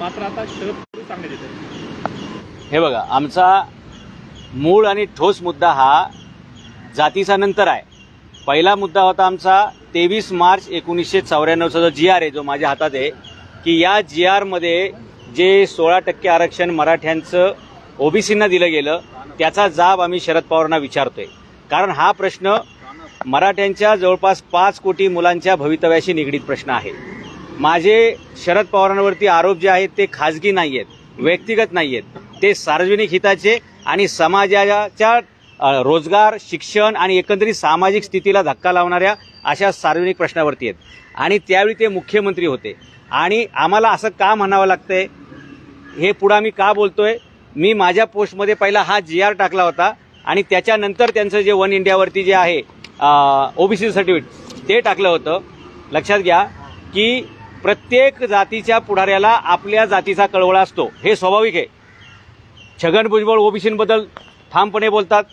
मात्र आता शरद पवार सांगण्यात येते। हे बघा, आमचा मूळ आणि ठोस मुद्दा हा जातीचा नंतर आहे। पहिला मुद्दा होता आमचा 23 मार्च 1994चा जो GR आहे, जो माझ्या हातात आहे, की या GR मध्ये जे 16% आरक्षण मराठ्यांचं ओबीसींना दिलं गेलं त्याचा जाब आम्ही शरद पवारांना विचारतोय। कारण हा प्रश्न मराठ्यांच्या जवळपास 5 कोटी मुलांच्या भवितव्याशी निगडीत प्रश्न आहे। माझे शरद पवारांवरती आरोप जे आहेत ते खाजगी नाही आहेत, व्यक्तिगत नाही आहेत, ते सार्वजनिक हिताचे आणि समाजाच्या रोजगार, शिक्षण आणि एकंदरीत सामाजिक स्थितीला धक्का लावणाऱ्या अशा सार्वजनिक प्रश्नावरती आहेत। आणि त्यावेळी ते मुख्यमंत्री होते। आणि आम्हाला असं का म्हणावं लागतंय, हे पुढे आम्ही का बोलतोय, मी माझ्या पोस्टमध्ये पहिला हा GR टाकला होता आणि त्याच्यानंतर त्यांचं जे वन इंडियावरती जे आहे ओबीसी सर्टिफिकेट ते टाकलं होतं। लक्षात घ्या की प्रत्येक जातीच्या पुढाऱ्याला आपल्या जातीचा कळवळा असतो, हे स्वाभाविक आहे। छगन भुजबळ ओबीसींबद्दल ठामपणे बोलतात,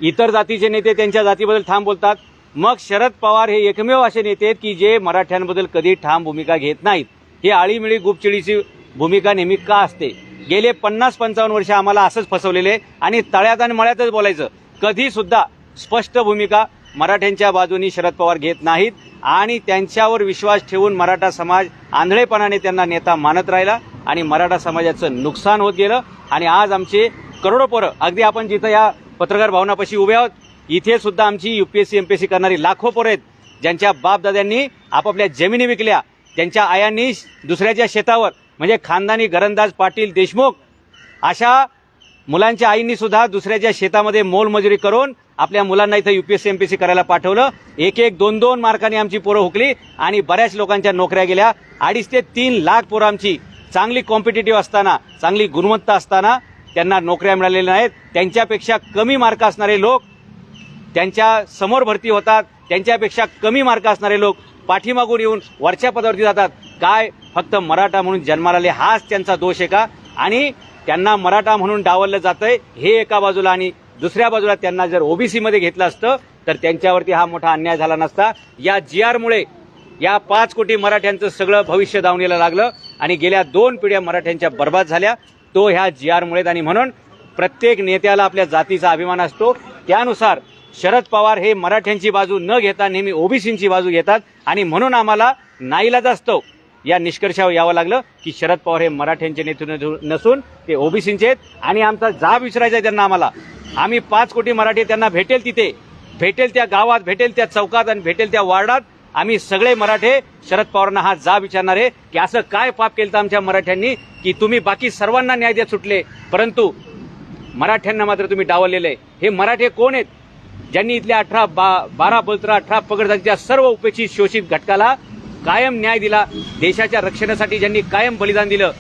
इतर जातीचे नेते त्यांच्या जातीबद्दल ठाम बोलतात। मग शरद पवार हे एकमेव असे नेते आहेत की जे मराठ्यांबद्दल कधी ठाम भूमिका घेत नाहीत। ही आळीमिळी गुपचिडीची भूमिका नेहमी का असते? गेले 50-55 वर्ष आम्हाला असंच फसवलेले आणि तळ्यात आणि मळ्यातच बोलायचं, कधी सुद्धा स्पष्ट भूमिका मराठ्यांच्या बाजूनी शरद पवार घेत नाहीत। आणि त्यांच्यावर विश्वास ठेवून मराठा समाज आंधळेपणाने त्यांना नेता मानत राहिला आणि मराठा समाजाचं नुकसान होत गेलं। आणि आज आमचे करोडो पोरं, अगदी आपण जिथं या पत्रकार भवनापाशी उभे आहोत, इथे सुद्धा आमची UPSC MPSC करणारी लाखो पोरं आहेत, ज्यांच्या बापदाद्यांनी आपापल्या जमिनी विकल्या, त्यांच्या आयांनी दुसऱ्याच्या शेतावर, म्हणजे खानदानी घरंदाज पाटील देशमुख अशा मुलांच्या आईंनी सुद्धा दुसऱ्याच्या शेतामध्ये मोलमजुरी करून आपल्या मुलांना इथं UPSC MPSC करायला पाठवलं। 1-1, 2-2 मार्कांनी आमची पोरं हुकली आणि बऱ्याच लोकांच्या नोकऱ्या गेल्या। 2.5 ते 3 लाख पोरं आमची चांगली कॉम्पिटिटिव्ह असताना, चांगली गुणवत्ता असताना त्यांना नोकऱ्या मिळालेल्या नाहीत। त्यांच्यापेक्षा कमी मार्क असणारे लोक त्यांच्या समोर भरती होतात, त्यांच्यापेक्षा कमी मार्क असणारे लोक पाठीमागून येऊन वरच्या पदावरती जातात। काय फक्त मराठा म्हणून जन्माला आले हाच त्यांचा दोष आहे का? आणि त्यांना मराठा म्हणून डावललं जातंय हे एका बाजूला, आणि दुसऱ्या बाजूला त्यांना जर ओबीसी मध्ये घेतलं असतं तर त्यांच्यावरती हा मोठा अन्याय झाला नसता। या GR मुळे या 5 कोटी मराठ्यांचं सगळं भविष्य दावणीला लागलं आणि गेल्या 2 पिढ्या मराठ्यांच्या बर्बाद झाल्या, तो ह्या GR मुळे। आणि म्हणून प्रत्येक नेत्याला आपल्या जातीचा अभिमान असतो, त्यानुसार शरद पवार हे मराठ्यांची बाजू न घेता नेहमी ओबीसींची बाजू घेतात। आणि म्हणून आम्हाला नाईलाजास्तव या निष्कर्षावर यावं लागलं की शरद पवार हे मराठ्यांचे नेते नसून ते ओबीसींचे आहेत। आणि आमचा जाब विचारायचा आहे त्यांना, आम्ही 5 कोटी मराठी त्यांना भेटेल तिथे, भेटेल त्या गावात, भेटेल त्या चौकात आणि भेटेल त्या वार्डात आम्ही सगळे मराठे शरद पवारांना हा जाब विचारणार आहे की असं काय पाप केलं आमच्या मराठ्यांनी की तुम्ही बाकी सर्वांना न्याय देत सुटले, परंतु मराठ्यांना मात्र तुम्ही डावललेले। हे मराठे कोण आहेत? ज्यांनी इथल्या 12 बलत्रा 18 पगड जातीच्या सर्व उपेक्षित शोषित घटकाला कायम न्याय दिला, देशाच्या रक्षणासाठी ज्यांनी कायम बलिदान दिलं,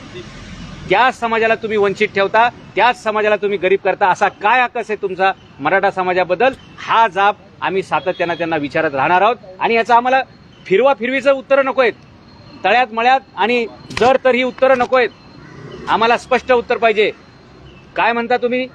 त्याच समाजाला तुम्ही वंचित ठेवता, त्याच समाजाला तुम्ही गरीब करता। असा काय आकस आहे तुमचा मराठा समाजाबद्दल? हा जाब आम्ही सातत्यानं त्यांना विचारत राहणार आहोत। आणि याचं आम्हाला फिरवीचं उत्तरं नको आहेत, तळ्यात मळ्यात आणि जर तर ही उत्तरं नको आहेत, आम्हाला स्पष्ट उत्तर पाहिजे। काय म्हणता तुम्ही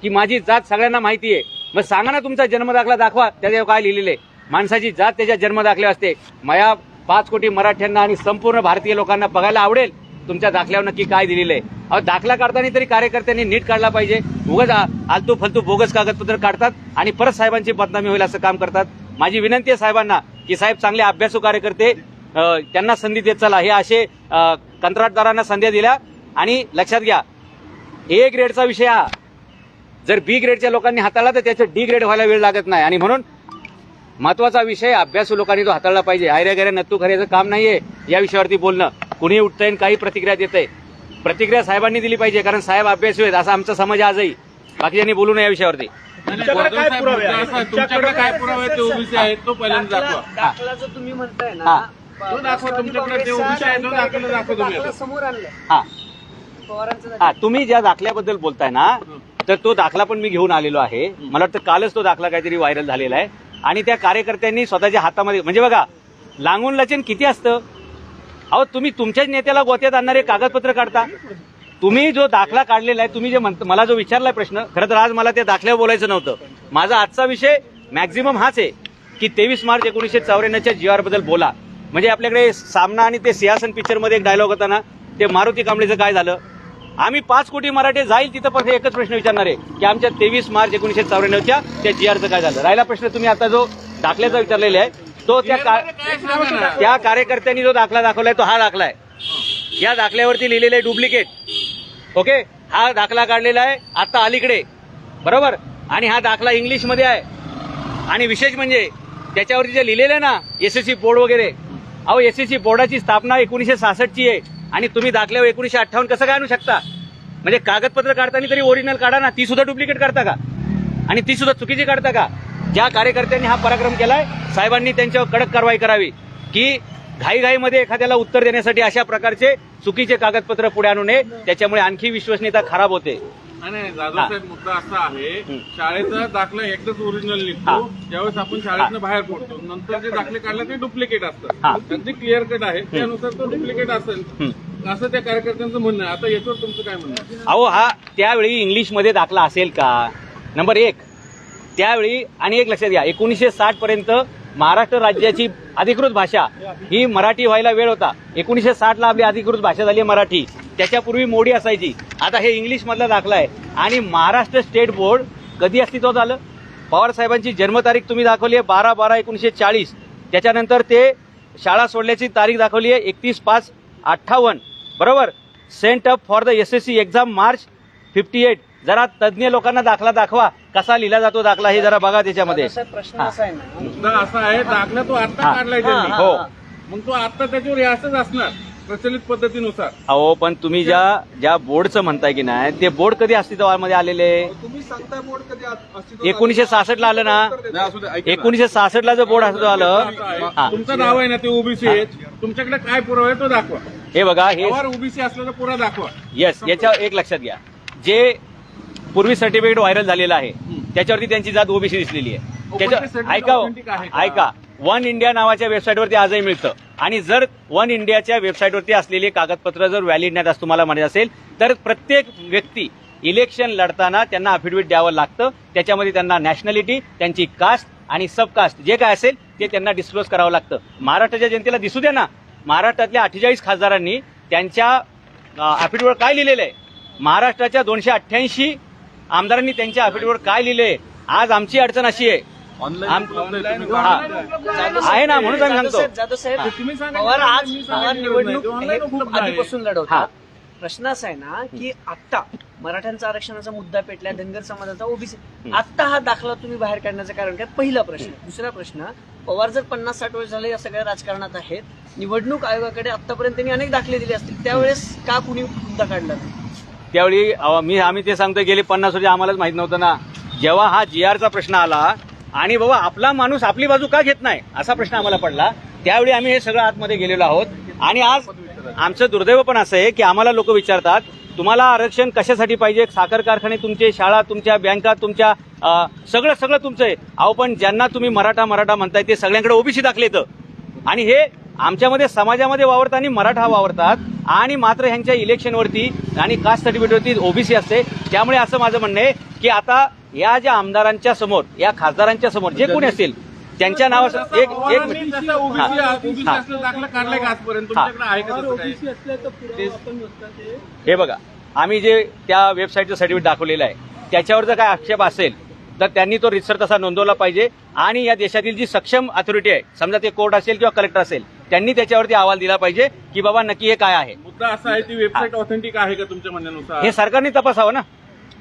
की माझी जात सगळ्यांना माहिती आहे, मग सांगा ना तुमचा जन्मदाखला दाखवा, त्याच्यावर काय लिहिलेले? माणसाची जात त्याच्या जन्मदाखल्यावर असते। मला 5 कोटी मराठ्यांना आणि संपूर्ण भारतीय लोकांना बघायला आवडेल तुमच्या दाखल्यावर नक्की काय दिलेलं आहे। अहो, दाखला काढताना तरी कार्यकर्त्यांनी नीट काढला पाहिजे। उगाच आलतू फलतू बोगस कागदपत्र काढतात आणि परत साहेबांची बदनामी होईल असं काम करतात। माझी विनंती आहे साहेबांना की साहेब चांगले अभ्यासू कार्यकर्ते, त्यांना संधी देत चला। हे असे कंत्राटदारांना संधी दिल्या आणि लक्षात घ्या, A ग्रेडचा विषय हा जर B ग्रेडच्या लोकांनी हाताळला तर त्याचं D ग्रेड व्हायला वेळ लागत नाही। आणि म्हणून महत्वाचा विषय अभ्यासू लोकांनी तो हाताळला पाहिजे। आयऱ्या गैऱ्या नत्तू खऱ्याचं काम नाहीये या विषयावरती बोलणं। कुणी उठतंय काही प्रतिक्रिया देतंय, प्रतिक्रिया साहेबांनी दिली पाहिजे, कारण साहेब अभ्यासू आहेत असा आमचा समाज आजही। बाकीच्यांनी बोलू नये या विषयावरती। तुमच्याकडे काय पुरावे आहेत? ओबीसी आहेत तो पहिल्यांदा दाखवा। दाखला जो तुम्ही म्हणताय ना, तो दाखवा, तुमच्याकडे ओबीसी आहे तो दाखवा तुम्ही समोर आणलं। हा, तुम्ही ज्या दाखल्याबद्दल बोलताय ना, तर तो दाखला पण मी घेऊन आलेलो आहे। मला वाटतं कालच तो दाखला काहीतरी व्हायरल झालेला आहे आणि त्या कार्यकर्त्यांनी स्वतःच्या हातामध्ये, म्हणजे बघा लांगून लचन किती असतं। अहो, तुम्ही तुमच्याच नेत्याला गोत्यात आणणारे कागदपत्र काढता। तुम्ही जो दाखला काढलेला आहे, तुम्ही जे मला जो विचारलाय प्रश्न, खरं तर आज मला त्या दाखल्यावर बोलायचं नव्हतं। माझा आजचा विषय मॅक्झिमम हाच आहे की 23 मार्च 1994च्या GR बद्दल बोला। म्हणजे आपल्याकडे सामना आणि ते सिंहासन पिक्चर मध्ये एक डायलॉग होता ना, ते मारुती कांबळेचं काय झालं? आम्ही 5 कोटी मराठे जाईल तिथं पण एकच प्रश्न विचारणार आहे की आमच्या 23 मार्च 1994च्या त्या GR चं काय झालं. राहिला प्रश्न तुम्ही आता जो दाखल्याचा विचारलेला आहे तो त्या कार्यकर्त्यांनी जो दाखला दाखवलाय तो हा दाखला आहे. या दाखल्यावरती लिहिलेलं आहे डुप्लिकेट. ओके, हा दाखला काढलेला आहे आता अलीकडे, बरोबर, आणि हा दाखला इंग्लिशमध्ये आहे. आणि विशेष म्हणजे त्याच्यावरती जे लिहिलेलं आहे ना SSC बोर्ड वगैरे, अहो SSC बोर्डाची स्थापना 1966ची आहे आणि तुम्ही दाखल्यावर 1958 कसं काय आणू शकता? म्हणजे कागदपत्र काढताना तरी ओरिजिनल काढा ना, ती सुद्धा डुप्लिकेट काढता का? आणि ती सुद्धा चुकीची काढता का? ज्या कार्यकर्त्यांनी हा पराक्रम केलाय साहेबांनी त्यांच्यावर कडक कारवाई करावी की घाईघाईमध्ये एखाद्याला उत्तर देण्यासाठी अशा प्रकारचे चुकीचे कागदपत्र पुढे आणू नये, त्याच्यामुळे आणखी विश्वसनीयता खराब होते. नाही जाधव साहेब, मुद्दा असा आहे शाळेचा दाखला एकदाच ओरिजिनल निघतो ज्यावेळेस आपण शाळेतनं बाहेर पडतो, नंतर जे दाखले काढले ते डुप्लिकेट असतात. त्यांची क्लिअर कट आहे त्यानुसार तो डुप्लिकेट असेल असं त्या कार्यकर्त्यांचं म्हणणं आहे. आता याच्यावर तुमचं काय म्हणणं आहे? अहो हा त्यावेळी इंग्लिशमध्ये दाखला असेल का? नंबर 1 त्यावेळी. आणि एक लक्षात घ्या, 1960 पर्यंत महाराष्ट्र राज्याची अधिकृत भाषा ही मराठी व्हायला वेळ होता. 1960ला आपली अधिकृत भाषा झाली मराठी. त्याच्यापूर्वी मोडी असायची. आता हे इंग्लिश मधला दाखला आहे. आणि महाराष्ट्र स्टेट बोर्ड कधी अस्तित्वात आलं? पवार साहेबांची जन्मतारीख तुम्ही दाखवली आहे 12/12/1940. त्याच्यानंतर ते शाळा सोडल्याची तारीख दाखवली आहे 31/5/58, बरोबर. Sent up for the SSC exam March 58. जरा तज्ज्ञ लोकांना दाखला दाखवा, कसा लिहिला जातो दाखला हे जरा बघा त्याच्यामध्ये. प्रश्न असा आहे ना, मुद्दा असा आहे दाखला तो आता काढलाय त्यांनी, हो, मग तो आता त्याच्यावर हे असंच असणार प्रचलित पद्धतीनुसार. अहो पण तुम्ही ज्या बोर्डचं म्हणताय की नाही, ते बोर्ड कधी अस्तित्वामध्ये आलेले? तुम्ही सांगताय बोर्ड कधी अस्तित्वात 1966ला आलं ना. 1966ला जो बोर्ड अस्तित्वात आलं. हा, तुमचं नाव आहे ना ते ओबीसी आहे, तुमच्याकडे काय पुरावा आहे तो दाखवा. हे बघा, हे ओबीसी असल्याचा पुरा दाखवा. येस, याच्यावर एक लक्षात घ्या, जे पूर्वी सर्टिफिकेट व्हायरल झालेलं आहे त्याच्यावरती त्यांची जात ओबीसी दिसलेली आहे. त्याच्या ऐका, वन इंडिया नावाच्या वेबसाईटवरती आजही मिळतं. आणि जर वन इंडियाच्या वेबसाईटवरती असलेले कागदपत्र जर व्हॅलिड नाहीत असं तुम्हाला माहिती असेल तर प्रत्येक व्यक्ती इलेक्शन लढताना त्यांना अफिडेव्हिट द्यावं लागतं. त्याच्यामध्ये त्यांना नॅशनॅलिटी, त्यांची कास्ट आणि सबकास्ट जे काय असेल ते त्यांना डिस्क्लोज करावं लागतं. महाराष्ट्राच्या जनतेला दिसू द्या ना, महाराष्ट्रातल्या 48 खासदारांनी त्यांच्या अफिडेव्हिटवर काय लिहिलेलं आहे, महाराष्ट्राच्या 288 आमदारांनी त्यांच्या अफिडेव्हिटवर काय लिहिलंय. आज आमची अडचण अशी आहे आहे ना, म्हणून आम्ही सांगतो. जाधव साहेब, पवार निवडणूक हे खूप आधीपासून लढवतात. प्रश्न असा आहे ना की आता मराठ्यांचा आरक्षणाचा मुद्दा पेटला, धनगर समाजाचा, ओबीसी, आता हा दाखला तुम्ही बाहेर काढण्याचं कारण काय? पहिला प्रश्न. दुसरा प्रश्न, पवार जर 50-60 वर्ष झाले या सगळ्या राजकारणात आहेत, निवडणूक आयोगाकडे आतापर्यंत त्यांनी अनेक दाखले दिले असतील, त्यावेळेस का कुणी मुद्दा काढला नाही? त्यावेळी आम्ही ते सांगतोय गेले 50 वर्ष आम्हालाच माहित नव्हतं ना. जेव्हा हा GRचा प्रश्न आला आणि बाबा आपला माणूस आपली बाजू का घेत नाही असा प्रश्न आम्हाला पडला, त्यावेळी आम्ही हे सगळं आतमध्ये गेलेलो आहोत. आणि आज आमचं दुर्दैव पण असं आहे की आम्हाला लोक विचारतात तुम्हाला आरक्षण कशासाठी पाहिजे? साखर कारखाने तुमचे, शाळा तुमच्या, बँका तुमच्या, सगळं तुमचं आहे. अहो पण ज्यांना तुम्ही मराठा म्हणताय ते सगळ्यांकडे ओबीसी दाखले येतं. आणि हे आमच्यामध्ये समाजामध्ये वावरताना मराठा वावरतात आणि मात्र ह्यांच्या इलेक्शनवरती आणि कास्ट सर्टिफिकेटवरती ओबीसी असते. त्यामुळे असं माझं म्हणणं आहे की आता या ज्या आमदारांच्या समोर, या खासदारांच्या समोर जे कोणी असतील त्यांच्या नावाचं एक दाखला काढलाय का आजपर्यंत? तुमच्याकडे आहे का तसं काय? हे बघा, आम्ही जे त्या वेबसाईटचं सर्टिफिकेट दाखवलेलं आहे त्याच्यावर जर काय आक्षेप असेल तर त्यांनी तो रितसर तसा नोंदवला पाहिजे. आणि या देशातील जी सक्षम अथॉरिटी आहे, समजा ते कोर्ट असेल किंवा कलेक्टर असेल, त्यांनी त्याच्यावरती अहवाल दिला पाहिजे की बाबा नक्की हे काय आहे. मुद्दा असा आहे ती वेबसाईट ऑथेंटिक आहे का तुमच्या म्हणण्यानुसार? हे सरकारने तपासावं ना,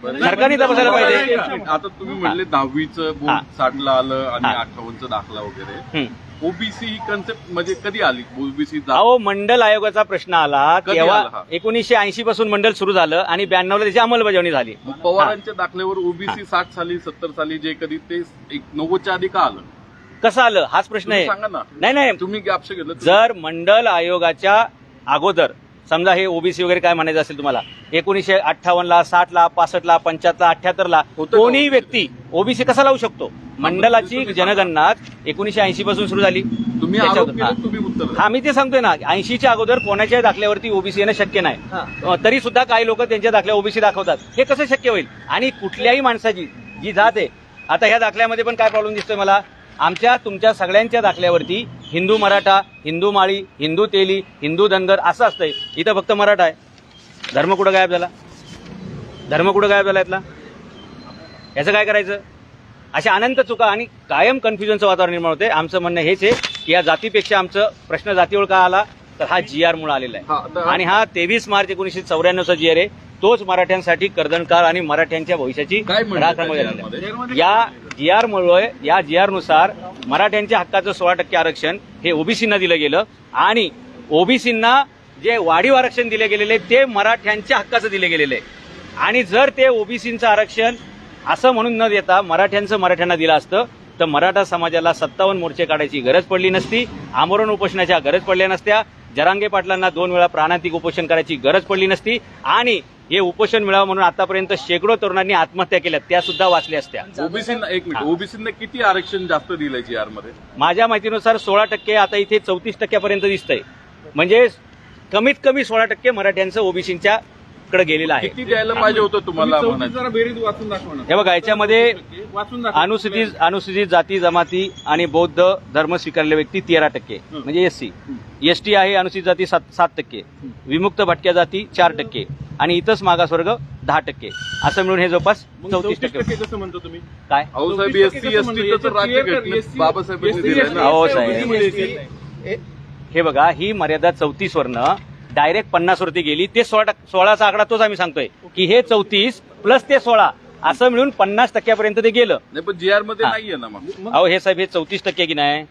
सरकारने तपासायला पाहिजे. आता तुम्ही म्हणले 10वीचं बोर्ड 60ला आलं आणि 58चा दाखला वगैरे. ओबीसी ही कन्सेप्ट म्हणजे कधी आली? ओबीसी अहो मंडल आयोगाचा प्रश्न आला तेव्हा 1980 पासून मंडल सुरू झालं आणि 92ला त्याची अंमलबजावणी झाली. पवारांच्या दाखल्यावर ओबीसी 60 साली 70 साली जे कधी ते 90च्या आधी का आलं? कसं आलं हाच प्रश्न आहे. सांगा ना. नाही तुम्ही गॅप्स घेतलं. जर मंडल आयोगाच्या अगोदर समजा हे ओबीसी वगैरे काय म्हणायचं असेल तुम्हाला, 1958ला, 60ला, 65ला, 75ला, 78ला कोणीही व्यक्ती ओबीसी कसा लावू शकतो? मंडलाची जनगणना 1980 पासून सुरू झाली. तुम्ही उत्तर. हा, मी ते सांगतोय ना, 80च्या अगोदर कोणाच्या दाखल्यावरती ओबीसी येणं शक्य नाही. तरी सुद्धा काही लोक त्यांच्या दाखल्या ओबीसी दाखवतात. हे कसं शक्य होईल? आणि कुठल्याही माणसाची जी जात आहे, आता ह्या दाखल्यामध्ये पण काय प्रॉब्लेम दिसतोय मला आमच्या तुमच्या सगळ्यांच्या दाखल्यावरती हिंदू मराठा, हिंदू माळी, हिंदू तेली, हिंदू धनगर असं असतंय. इथं फक्त मराठा आहे. धर्म कुठं गायब झाला? धर्म कुठं गायब झाला यातला? याचं काय करायचं? अशा अनंत चुका आणि कायम कन्फ्युजनचं वातावरण निर्माण होते. आमचं म्हणणं हेच आहे की या जातीपेक्षा आमचं प्रश्न जातीवर का आला तर हा GR मुळे आलेला आहे. आणि हा 23 मार्च 1994चा GR आहे. तोच मराठ्यांसाठी कर्दनकाळ आणि मराठ्यांच्या भविष्याची काय म्हणतात राखण त्या झालेला आहे. GR या GR मुळे या GR नुसार मराठ्यांच्या हक्काचं 16% आरक्षण हे ओबीसींना दिलं गेलं आणि ओबीसींना जे वाढीव आरक्षण दिले गेलेले ते मराठ्यांच्या हक्काचं दिले गेलेलं आहे. आणि जर ते ओबीसींचं आरक्षण असं म्हणून न देता मराठ्यांचं मराठ्यांना दिलं असतं तर मराठा समाजाला 57 मोर्चे काढायची गरज पडली नसती, आमरण उपोषणाच्या गरज पडल्या नसत्या, जरांगे पाटलांना 2 वेळा प्राणांतिक उपोषण करायची गरज पडली नसती आणि हे उपोषण मिळावं म्हणून आतापर्यंत शेकडो तरुणांनी आत्महत्या केल्या त्या सुद्धा वाचल्या असत्या. ओबीसींना एक मिनिट, ओबीसींना किती आरक्षण जास्त दिलंय GR मध्ये? माझ्या माहितीनुसार 16%, आता इथे 34% दिसतंय. म्हणजे कमीत कमी 16% मराठ्यांचं ओबीसींच्या कडे गेलेलं आहे. किती द्यायला पाहिजे होतं तुम्हाला तुम्ही म्हणायचं? जरा बेरीज वाचून दाखवा ना. हे बघा याच्यामध्ये वाचून दाखवा. अनुसूचित जाती जमाती आणि बौद्ध धर्म स्वीकारलेले व्यक्ती 13%, म्हणजे SC. ST आहे अनुसूचित जाती 7%, विमुक्त भटक्या जाती 4% आणि इतरच मागासवर्ग 10%. असं मिळून हे जवळपास 34%. कसं म्हणतो तुम्ही? काय अहो साहेब, SC ST तर राज्यघटनेत बाबासाहेबांनी दिलंय ना. हो साहेब, हे बघा ही मर्यादा 34 वरनं डायरेक्ट 50 वरती गेली. ते 16चा आकडा तोच आम्ही सांगतोय की हे 34 प्लस ते 16 असं मिळून 50% ते गेलं. नाही पण GR मध्ये नाहीये ना मग. अहो हे साहेब हे 34% की नाही,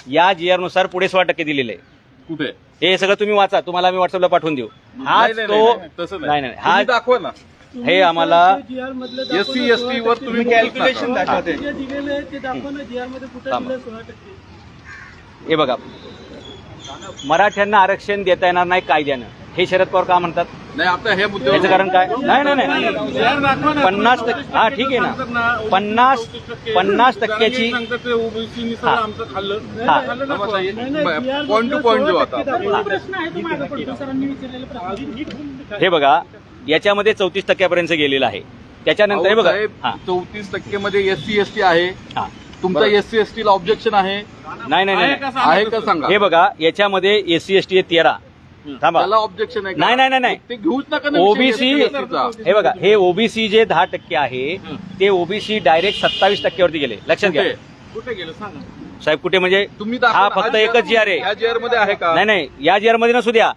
या GR नुसार पुढे 16% दिलेले आहे. कुठे? हे सगळं तुम्ही वाचा, तुम्हाला आम्ही व्हॉट्सअपला पाठवून देऊ. हा नाही, नाही, तो नाही, तसं नाही नाही. हा तुम्ही दाखवा ना. हे आम्हाला SC ST वर तुम्ही कॅल्क्युलेशन दाखवते. हे बघा मराठ्यांना आरक्षण देता येणार नाही कायद्यानं हे शरद पवार का म्हणतात? नाही आता हे मुद्दे याचं कारण काय? नाही 50%. हा ठीक आहे ना, 50%ची ओबीसी आमचं खाल्लं. पॉईंट टू पॉईंट जो होता. हे बघा याच्यामध्ये 34% गेलेलं आहे. त्याच्यानंतर हे बघा हा 34% मध्ये SC ST आहे. हा तुमचा SC ST ला ऑब्जेक्शन आहे? नाही आहे का सांगा. हे बघा याच्यामध्ये SC ST 13. थांबा, त्याला ऑब्जेक्शन आहे का? नाही ते घेऊच नका ना. ओबीसी SC चा. हे बघा हे ओबीसी जे 10% आहे ते ओबीसी डायरेक्ट 27% वरती गेले. लक्षात घ्या कुठे गेलं सांगा. साहेब. कुठे म्हणजे तुम्ही हा दाखवा. फक्त एकच GR आहे. या GR मध्ये आहे का? नाही या GR मध्ये नसू द्या,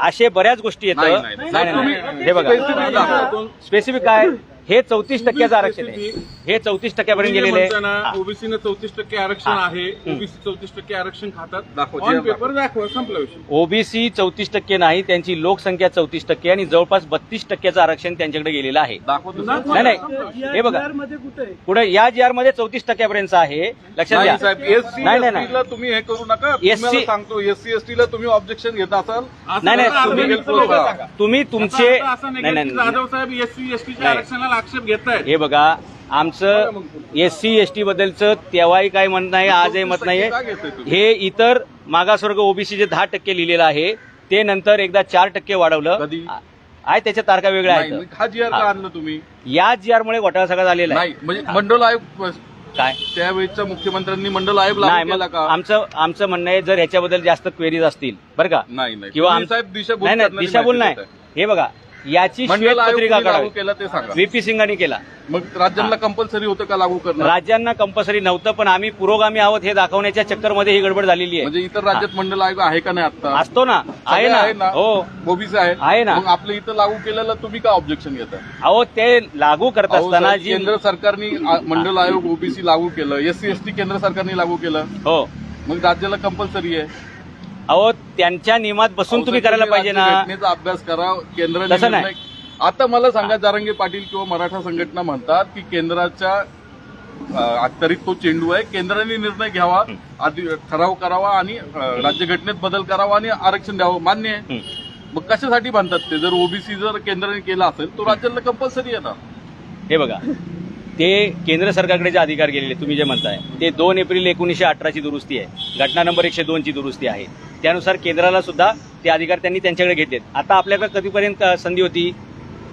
असे बऱ्याच गोष्टी नाही, येतं. नाही. नाही हे बघा Specific दाखवा. स्पेसिफिक काय, हे 34% आरक्षण आहे. हे 34% गेलेले आहे. ओबीसीनं 34% आरक्षण आहे. ओबीसी 34% आरक्षण खातात. दाखवा. ऑन पेपर दाखवा, संपला विषय. ओबीसी 34% नाही, त्यांची लोकसंख्या 34% आणि जवळपास 32% आरक्षण त्यांच्याकडे गेलेलं आहे. दाखवतो. नाही हे बघा पुढे या GR मध्ये 34% आहे. लक्षात नाही घ्या. साहेब, SC नाही. ST ला तुम्ही हे करू नका. SC तुम्हाला सांगतो SC ST ला तुम्ही ऑब्जेक्शन घेत असाल. नाही तुम्ही तुम्ही तुमचे असं नाही की जाधव साहेब SC STच्या आरक्षणाला आक्षेप घेतायत. हे बघा आमचं SC ST बद्दलचं तेव्हाही काही मत नाही, आजही मत नाहीये. हे इतर मागासवर्ग ओबीसी जे 10% लिहिलेलं आहे ते नंतर एकदा 4% वाढवलं कधी? आहे. त्याच्या तारखा वेगळ्या नाही, आहेत. हा GR का आणलं तुम्ही? या GR मुळे घोटाळा सगळा झालेला आहे. नाही म्हणजे मंडल आयोग काय त्यावेळेच्या मुख्यमंत्र्यांनी मंडल आयोग लागू नाही केला मग का? आमचं म्हणणं आहे जर ह्याच्याबद्दल जास्त क्वेरीज असतील बरं का, नाही किंवा तुम्ही साहेब दिशाभूल नाही करणारी दिशाभूल माहिती नाही. देताय. हे बघा याची मंडल आयोग श्वेतपत्रिका कोणी लागू काढावी. केला ते सांगा. VP सिंगांनी केला. मग राज्यांना कंपल्सरी होतं का लागू करणं? राज्यांना कंपल्सरी नव्हतं, पण आम्ही पुरोगामी आहोत हे दाखवण्याच्या चक्करमध्ये ही गडबड झालेली आहे. म्हणजे इतर राज्यात मंडल आयोग आहे का नाही आता? असतो ना, आहे ना. हो ओबीसी आहे. आहे ना. मग आपलं इथं लागू केलेलं तुम्ही का ऑब्जेक्शन घेताय? अहो ते लागू करत अहो, असताना साहेब, जी केंद्र सरकारने मंडल आयोग ओबीसी लागू केलं, SC ST केंद्र सरकारने लागू केलं, हो मग राज्याला कंपल्सरी आहे. अहो त्यांच्या नियमात बसून अहो, तुम्ही साहेब, करायला पाहिजे ना. राज्यघटनेचा अभ्यास करा. केंद्राने तसं नाही. निर्णय- आता मला सांगा, जारंगे पाटील किंवा मराठा संघटना म्हणतात की केंद्राच्या अखत्यारीत तो चेंडू आहे, केंद्राने निर्णय घ्यावा, आधी ठराव करावा आणि राज्यघटनेत बदल करावा आणि आरक्षण द्यावं. मान्य आहे. मग कशासाठी म्हणतात ते? जर ओबीसी जर केंद्राने केला असेल तर राज्याला कंपल्सरी आहे ना. हे बघा ते केंद्र सरकारकडे जे अधिकार गेलेले तुम्ही जे म्हणताय ते 2 एप्रिल 1918 दुरुस्ती आहे, घटना नंबर 102 दुरुस्ती आहे. त्यानुसार केंद्राला सुद्धा ते अधिकार त्यांनी त्यांच्याकडे घेतलेत. आता आपल्याकडे कधीपर्यंत संधी होती?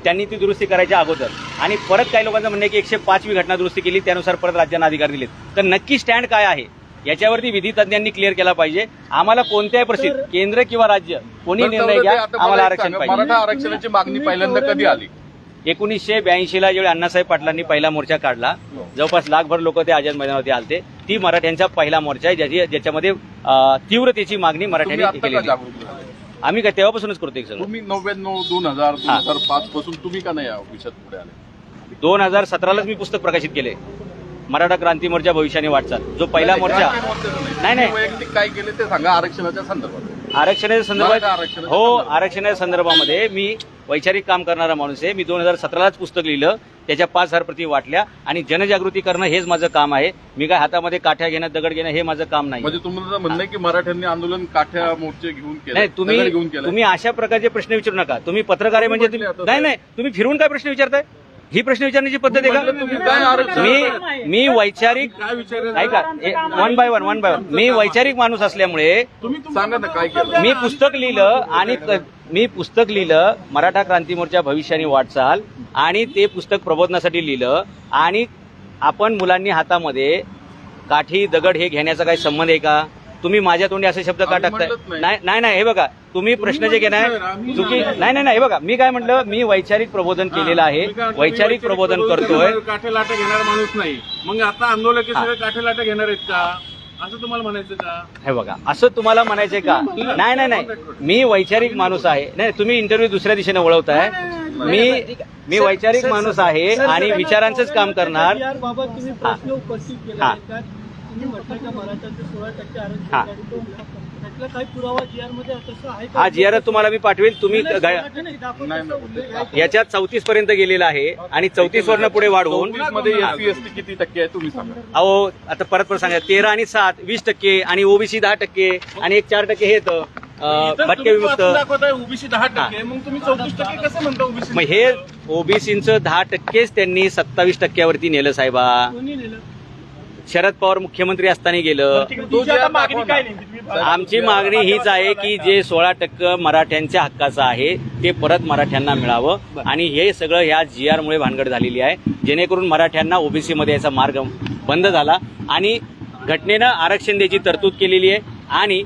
त्यांनी ती दुरुस्ती करायच्या अगोदर. आणि परत काही लोकांचं म्हणणं आहे की 105वी घटना दुरुस्ती केली, त्यानुसार परत राज्यांना अधिकार दिलेत. तर नक्की स्टँड काय आहे याच्यावरती विधितज्ञांनी क्लिअर केला पाहिजे. आम्हाला कोणत्याही परिस्थितीत केंद्र किंवा राज्य कोणी निर्णय घ्या, आम्हाला आरक्षण पाहिजे. मराठा आरक्षणाची मागणी पहिल्यांदा कधी आली? 1982ला जेव्हा अण्णासाहेब पाटलांनी पहिला मोर्चा काढला, जवळपास लाखभर लोक ते आझाद मैदानावरती आलते. ती मराठ्यांचा पहिला मोर्चा आहे ज्याच्यामध्ये तीव्रतेची मागणी मराठ्यांनी तुम्ही आता केली. का जागृत झाले? आम्ही काय तेव्हापासूनच करतो एक सगळं. तुम्ही 99, 2000, 2005 पासून तुम्ही का नाही या विषयात पुढे आले? 2017लाच मी पुस्तक प्रकाशित केले, मराठा क्रांती मोर्चा भविष्याने वाटचाल. जो पहिला मोर्चा नाही. वैयक्तिक काय केले ते सांगा आरक्षणाच्या संदर्भात. आरक्षणाच्या संदर्भात मराठा आरक्षणाच्या हो, आरक्षणाच्या संदर्भामध्ये मी वैचारिक काम करणारा माणूस आहे. मी 2017लाच पुस्तक लिहिलं, त्याच्या 5000 प्रती वाटल्या आणि जनजागृती करणं हेच माझं काम आहे. मी काय हातामध्ये काठ्या घेणं, दगड घेणं हे माझं काम नाही. म्हणजे तुम्हाला म्हणणं आहे की मराठ्यांनी आंदोलन काठ्या मोर्चे घेऊन केलं, नाही, दगड घेऊन केलं? तुम्ही अशा प्रकारचे प्रश्न विचारू नका. तुम्ही पत्रकार आहे म्हणजे नाही, तुम्ही फिरून काय प्रश्न विचारताय? ही प्रश्न विचारण्याची पद्धत आहे तुम्ही का? काय आरक्षण मी वैचारिक काय विचार ऐका, वन बाय वन मी वैचारिक माणूस असल्यामुळे सांगा ना काय केलं? मी पुस्तक लिहिलं मराठा क्रांती मोर्चा भविष्याने वाटचाल, आणि ते पुस्तक प्रबोधनासाठी लिहिलं. आणि आपण मुलांनी हातामध्ये काठी दगड हे घेण्याचा काही संबंध आहे का? तुम्ही माझ्या तोंडी असे शब्द का आम्ही टाकताय? म्हणलंच नाही. नाही, हे बघा, तुम्ही प्रश्न जे घेणार चुकी नाही, हे बघा, मी काय म्हटलं, मी वैचारिक प्रबोधन केलेलं आहे, वैचारिक प्रबोधन करतोय. काठे लाटे घेणारा माणूस नाही. मग आता आंदोलक सगळे काठे लाटे घेणार आहेत का, असं तुम्हाला म्हणायचं का? हे बघा, असं तुम्हाला म्हणायचंय का? नाही, मी वैचारिक माणूस आहे. नाही, तुम्ही इंटरव्ह्यू दुसऱ्या दिशेने वळवताय. मी वैचारिक माणूस आहे आणि विचारांचंच काम करणार. बाबत तुम्ही प्रश्न उपस्थित केला हा. आहे का? तुम्ही म्हटलं का मराठ्यांचं 16% आरक्षण हा. काढतो. त्यातला काही पुरावा GR मध्ये तसं आहे का? हा GR तुम्हाला मी पाठवेल. तुम्ही नाही, गा- 16% नाही, दाखवतो नाही, तसं उल्लेख आहे. याच्यात 34 पर्यंत गेलेला आहे आणि 34 वरनं पुढे वाढवून 34 मध्ये SC ST किती टक्के आहे तुम्ही सांगा. अहो, आता परत सांगा, 13 आणि 7 20% आणि ओबीसी 10% आणि एक 4% हे येतं भटके विमुक्त. दाखवताय ओबीसी 10%, मग तुम्ही 34% कसं म्हणता ओबीसी? मग हे ओबीसीचं 10%च त्यांनी 27%वरती नेलं साहेबा. कोणी लिहिलं? शरद पवार मुख्यमंत्री असताना गेलं. तो GR दाखवा ना. आमची मागणी हीच आहे की जे 16% मराठ्यांच्या हक्काचं आहे ते परत मराठ्यांना मिळावं. आणि हे सगळं ह्या GR मुळे भानगड झालेली आहे, जेणेकरून मराठ्यांना ओबीसी मध्ये याचा मार्ग बंद झाला. आणि घटनेनं आरक्षण द्यायची तरतूद केलेली आहे आणि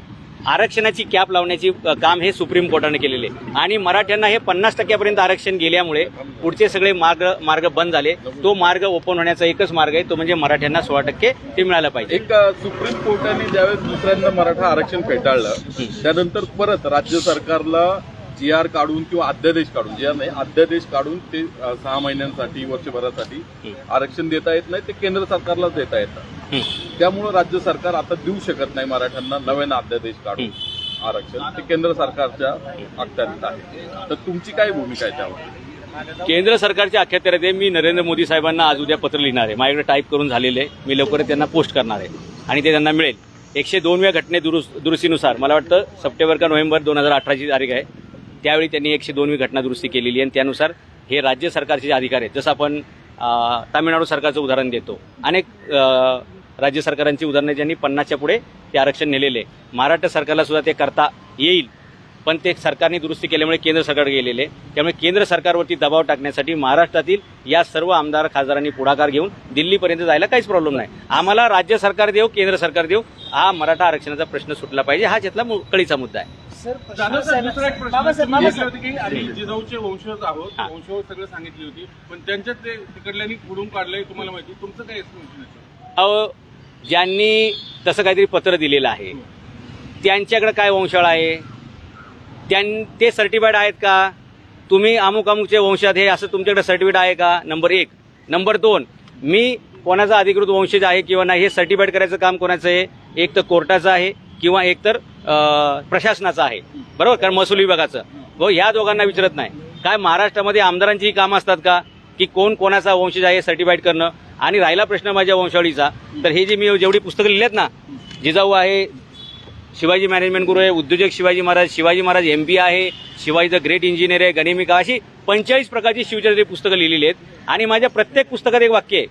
आरक्षणाची कॅप लावण्याची काम हे सुप्रीम कोर्टाने केलेले आहे. आणि मराठ्यांना हे 50% आरक्षण गेल्यामुळे पुढचे सगळे मार्ग बंद झाले. तो मार्ग ओपन होण्याचा एकच मार्ग आहे, तो म्हणजे मराठ्यांना 16% ते मिळालं पाहिजे. एक सुप्रीम कोर्टाने ज्यावेळेस दुसऱ्यांदा मराठा आरक्षण फेटाळलं, त्यानंतर परत राज्य सरकारला GR काढून किंवा अध्यादेश काढून, GR नाही अध्यादेश काढून ते 6 महिन्यांसाठी वर्षभरासाठी आरक्षण देता येत नाही, ते केंद्र सरकारलाच देता येतं. त्यामुळे राज्य सरकार आता देऊ शकत नाही मराठ्यांना नव्यानं अध्यादेश काढून आरक्षण, ते केंद्र सरकारच्या अखत्यारीत आहे. तर तुमची काय भूमिका आहे त्यावर? केंद्र सरकारच्या अखत्यारीत आहे. मी नरेंद्र मोदी साहेबांना आज उद्या पत्र लिहिणार आहे, माझ्याकडे टाईप करून झालेलं आहे. मी लवकरच त्यांना पोस्ट करणार आहे आणि ते त्यांना मिळेल. 102व्या घटने दुरुस्तीनुसार मला वाटतं सप्टेंबर का नोव्हेंबर 2018ची तारीख आहे, त्यावेळी त्यांनी 102वी घटना दुरुस्ती केलेली आहे. आणि त्यानुसार हे राज्य सरकारचे जे अधिकार आहेत, जसं आपण तामिळनाडू सरकारचं उदाहरण देतो, अनेक राज्य सरकारांची उदाहरणं ज्यांनी 50च्या पुढे ते आरक्षण नेलेले आहे. महाराष्ट्र सरकारला सुद्धा ते करता येईल, पण ते सरकारने दुरुस्ती केल्यामुळे केंद्र सरकार गेलेले. त्यामुळे केंद्र सरकारवरती दबाव टाकण्यासाठी महाराष्ट्रातील या सर्व आमदार खासदारांनी पुढाकार घेऊन दिल्लीपर्यंत जायला काहीच प्रॉब्लेम नाही. आम्हाला राज्य सरकार देऊ, केंद्र सरकार देऊ, हा मराठा आरक्षणाचा प्रश्न सुटला पाहिजे, हा त्यातला कळीचा मुद्दा आहे. दादा साहेब, दुसरा एक प्रश्न बाबासाहेब, तुम्ही म्हटलं होतं की आम्ही जिजाऊचे वंशज आहोत, हा. वंशज सगळं सांगितली होती, पण त्यांच्यात ते तिकडल्यांनी खुडून काढलंय, तुम्हाला माहिती. तुमचं काय एक्सप्लेनेशन आहे? अहो, ज्यांनी तसं काहीतरी पत्र दिलेलं आहे त्यांच्याकडे काय वंशावळ आहे? ते सर्टिफाईड आहेत का? तुम्ही अमुक अमुकचे वंशात हे असं तुमच्याकडे सर्टिफिकेट आहे का? नंबर 1. नंबर 2, मी कोणाचा अधिकृत वंशज आहे किंवा नाही हे सर्टिफाईड करायचं काम कोणाचं आहे? एक तर कोर्टाचं आहे किंवा एक तर प्रशासनाचं आहे, बरोबर? कारण महसूल विभागाचं. व ह्या दोघांना विचारत नाही. काय महाराष्ट्रामध्ये आमदारांची कामं असतात का की कोण कोणाचा वंशज आहे सर्टिफाईड करणं? आणि राहिला प्रश्न माझ्या वंशावळीचा, तर हे जे मी जेवढी पुस्तकं लिहिलेत ना, जिजाऊ आहे, शिवाजी मॅनेजमेंट गुरु आहे, उद्योजक शिवाजी महाराज MP आहे, शिवाजी द ग्रेट इंजिनियर आहे, गनिमिका, अशी 45 प्रकारची शिवचरित्र पुस्तकं लिहिलेली आहेत. आणि माझ्या प्रत्येक पुस्तकात एक वाक्य आहे